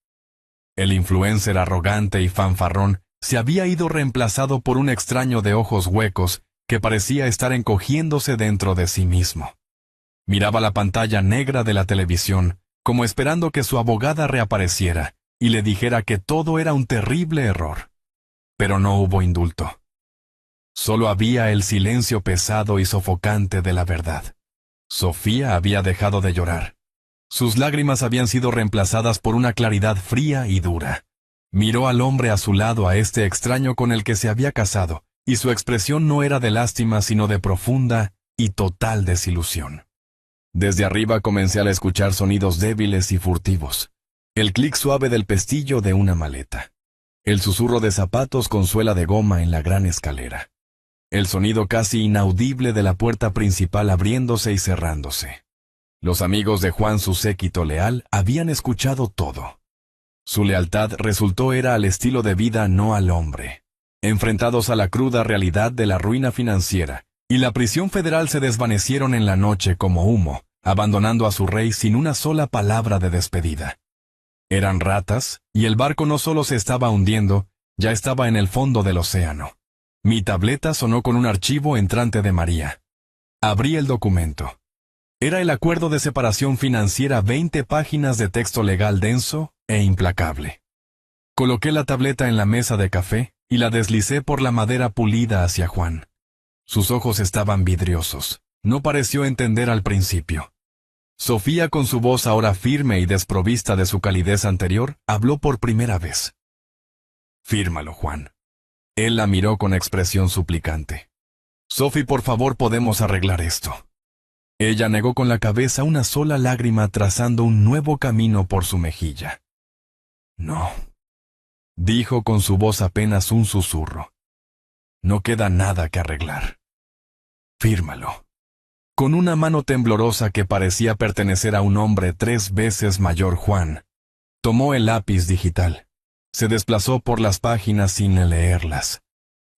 El influencer arrogante y fanfarrón se había ido, reemplazado por un extraño de ojos huecos que parecía estar encogiéndose dentro de sí mismo. Miraba la pantalla negra de la televisión, como esperando que su abogada reapareciera y le dijera que todo era un terrible error. Pero no hubo indulto. Solo había el silencio pesado y sofocante de la verdad. Sofía había dejado de llorar, Sus lágrimas habían sido reemplazadas por una claridad fría y dura. Miró al hombre a su lado, a este extraño con el que se había casado, y su expresión no era de lástima sino de profunda y total desilusión. Desde arriba comencé a escuchar sonidos débiles y furtivos. El clic suave del pestillo de una maleta. El susurro de zapatos con suela de goma en la gran escalera. El sonido casi inaudible de la puerta principal abriéndose y cerrándose. Los amigos de Juan, su séquito leal, habían escuchado todo. Su lealtad resultó era al estilo de vida, no al hombre. Enfrentados a la cruda realidad de la ruina financiera y la prisión federal, se desvanecieron en la noche como humo, abandonando a su rey sin una sola palabra de despedida. Eran ratas, y el barco no solo se estaba hundiendo, ya estaba en el fondo del océano. Mi tableta sonó con un archivo entrante de María. Abrí el documento. Era el acuerdo de separación financiera, 20 páginas de texto legal denso e implacable. Coloqué la tableta en la mesa de café y la deslicé por la madera pulida hacia Juan. Sus ojos estaban vidriosos. No pareció entender al principio. Sofía, con su voz ahora firme y desprovista de su calidez anterior, habló por primera vez. «Fírmalo, Juan». Él la miró con expresión suplicante. «Sophie, por favor, podemos arreglar esto». Ella negó con la cabeza, una sola lágrima trazando un nuevo camino por su mejilla. «No», dijo con su voz apenas un susurro. «No queda nada que arreglar. Fírmalo». Con una mano temblorosa que parecía pertenecer a un hombre 3 veces mayor, Juan tomó el lápiz digital. Se desplazó por las páginas sin leerlas.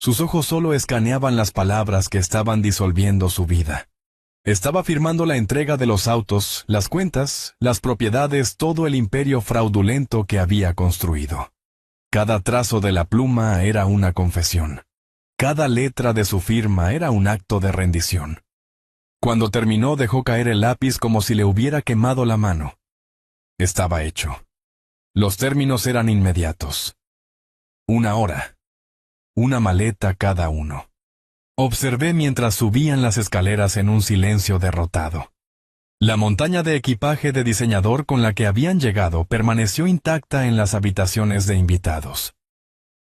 Sus ojos solo escaneaban las palabras que estaban disolviendo su vida. Estaba firmando la entrega de los autos, las cuentas, las propiedades, todo el imperio fraudulento que había construido. Cada trazo de la pluma era una confesión. Cada letra de su firma era un acto de rendición. Cuando terminó, dejó caer el lápiz como si le hubiera quemado la mano. Estaba hecho. Los términos eran inmediatos. 1 hora. Una maleta cada uno. Observé mientras subían las escaleras en un silencio derrotado. La montaña de equipaje de diseñador con la que habían llegado permaneció intacta en las habitaciones de invitados.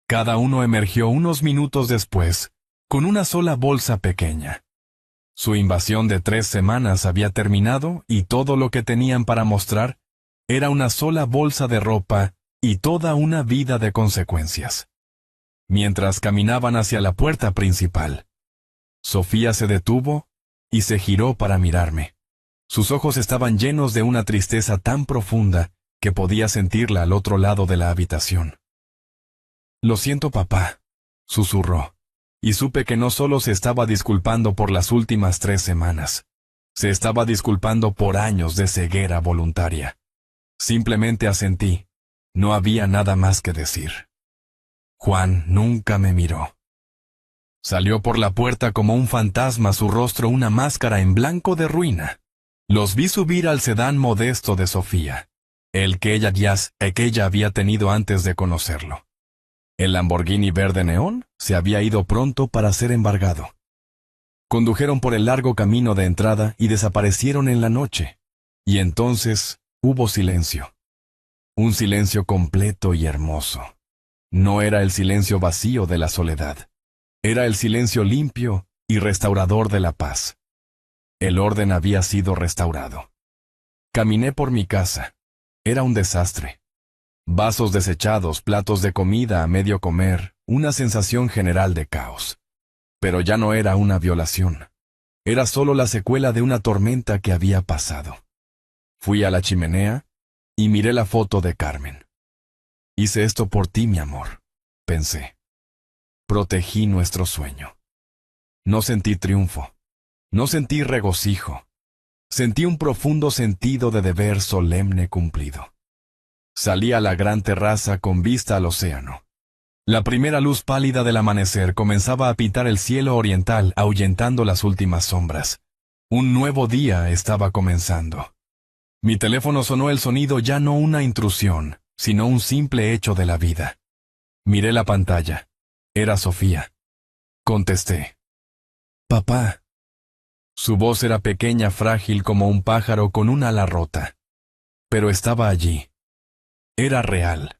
Cada uno emergió unos minutos después, con una sola bolsa pequeña. Su invasión de 3 semanas había terminado y todo lo que tenían para mostrar era una sola bolsa de ropa y toda una vida de consecuencias. Mientras caminaban hacia la puerta principal, Sofía se detuvo y se giró para mirarme. Sus ojos estaban llenos de una tristeza tan profunda que podía sentirla al otro lado de la habitación. «Lo siento, papá», susurró. Y supe que no solo se estaba disculpando por las últimas 3 semanas. Se estaba disculpando por años de ceguera voluntaria. Simplemente asentí. No había nada más que decir. Juan nunca me miró. Salió por la puerta como un fantasma, su rostro una máscara en blanco de ruina. Los vi subir al sedán modesto de Sofía, el que ella había tenido antes de conocerlo. El Lamborghini verde neón se había ido pronto para ser embargado. Condujeron por el largo camino de entrada y desaparecieron en la noche. Y entonces hubo silencio. Un silencio completo y hermoso. No era el silencio vacío de la soledad. Era el silencio limpio y restaurador de la paz. El orden había sido restaurado. Caminé por mi casa. Era un desastre. Vasos desechados, platos de comida a medio comer, una sensación general de caos. Pero ya no era una violación. Era solo la secuela de una tormenta que había pasado. Fui a la chimenea y miré la foto de Carmen. Hice esto por ti, mi amor, pensé. Protegí nuestro sueño. No sentí triunfo. No sentí regocijo. Sentí un profundo sentido de deber solemne cumplido. Salí a la gran terraza con vista al océano. La primera luz pálida del amanecer comenzaba a pintar el cielo oriental, ahuyentando las últimas sombras. Un nuevo día estaba comenzando. Mi teléfono sonó, el sonido ya no una intrusión, sino un simple hecho de la vida. Miré la pantalla. Era Sofía. Contesté. «Papá». Su voz era pequeña, frágil como un pájaro con un ala rota. pero estaba allí. Era real.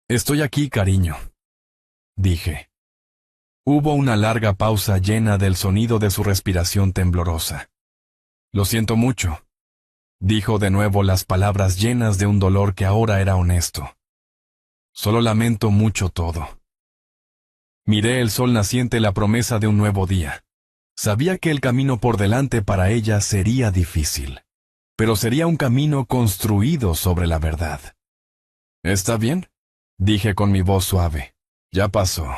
Estoy aquí, cariño, dije. Hubo una larga pausa llena del sonido de su respiración temblorosa. Lo siento mucho, dijo de nuevo las palabras llenas de un dolor que ahora era honesto. Solo lamento mucho todo. Miré el sol naciente, la promesa de un nuevo día. Sabía que el camino por delante para ella sería difícil, pero sería un camino construido sobre la verdad. ¿Está bien?, dije con mi voz suave. Ya pasó.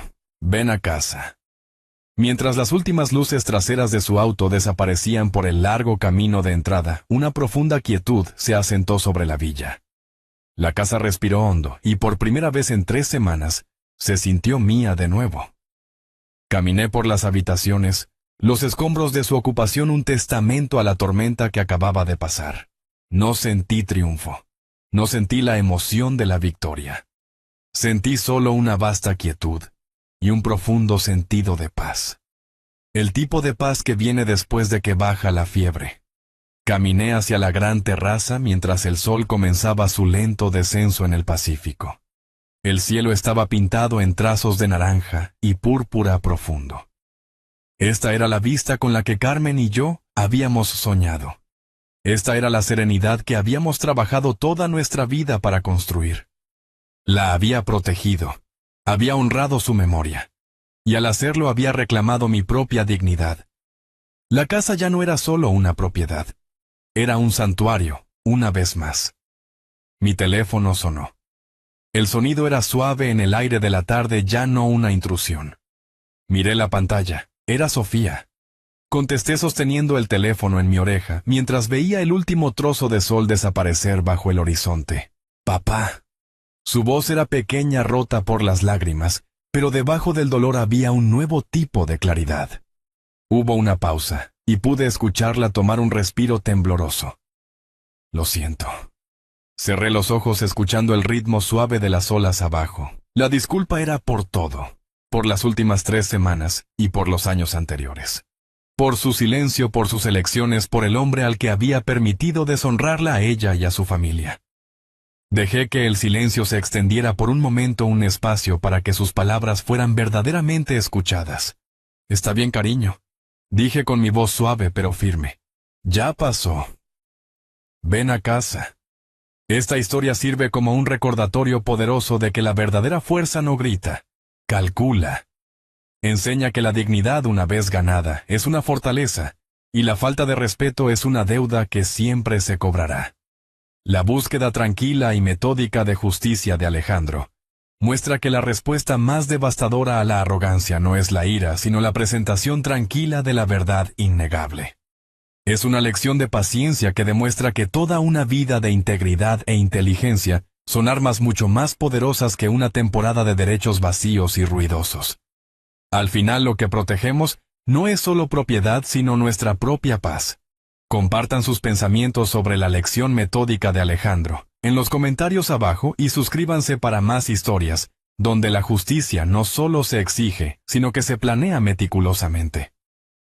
Ven a casa. Mientras las últimas luces traseras de su auto desaparecían por el largo camino de entrada, una profunda quietud se asentó sobre la villa. La casa respiró hondo y por primera vez en 3 semanas se sintió mía de nuevo. Caminé por las habitaciones, los escombros de su ocupación un testamento a la tormenta que acababa de pasar. No sentí triunfo. No sentí la emoción de la victoria. Sentí solo una vasta quietud y un profundo sentido de paz. El tipo de paz que viene después de que baja la fiebre. Caminé hacia la gran terraza mientras el sol comenzaba su lento descenso en el Pacífico. El cielo estaba pintado en trazos de naranja y púrpura profundo. Esta era la vista con la que Carmen y yo habíamos soñado. Esta era la serenidad que habíamos trabajado toda nuestra vida para construir. La había protegido, había honrado su memoria, y al hacerlo había reclamado mi propia dignidad. La casa ya no era solo una propiedad, era un santuario, una vez más. Mi teléfono sonó. El sonido era suave en el aire de la tarde, ya no una intrusión. Miré la pantalla, era Sofía. Contesté sosteniendo el teléfono en mi oreja, mientras veía el último trozo de sol desaparecer bajo el horizonte. Papá. Su voz era pequeña, rota por las lágrimas, pero debajo del dolor había un nuevo tipo de claridad. Hubo una pausa, y pude escucharla tomar un respiro tembloroso. Lo siento. Cerré los ojos escuchando el ritmo suave de las olas abajo. La disculpa era por todo, por las últimas 3 semanas y por los años anteriores. Por su silencio, por sus elecciones, por el hombre al que había permitido deshonrarla a ella y a su familia. Dejé que el silencio se extendiera por un momento, un espacio para que sus palabras fueran verdaderamente escuchadas. Está bien, cariño, dije con mi voz suave pero firme. Ya pasó. Ven a casa. Esta historia sirve como un recordatorio poderoso de que la verdadera fuerza no grita, calcula. Enseña que la dignidad una vez ganada es una fortaleza, y la falta de respeto es una deuda que siempre se cobrará. La búsqueda tranquila y metódica de justicia de Alejandro muestra que la respuesta más devastadora a la arrogancia no es la ira, sino la presentación tranquila de la verdad innegable. Es una lección de paciencia que demuestra que toda una vida de integridad e inteligencia son armas mucho más poderosas que una temporada de derechos vacíos y ruidosos. Al final lo que protegemos no es solo propiedad, sino nuestra propia paz. Compartan sus pensamientos sobre la lección metódica de Alejandro en los comentarios abajo y suscríbanse para más historias, donde la justicia no solo se exige, sino que se planea meticulosamente.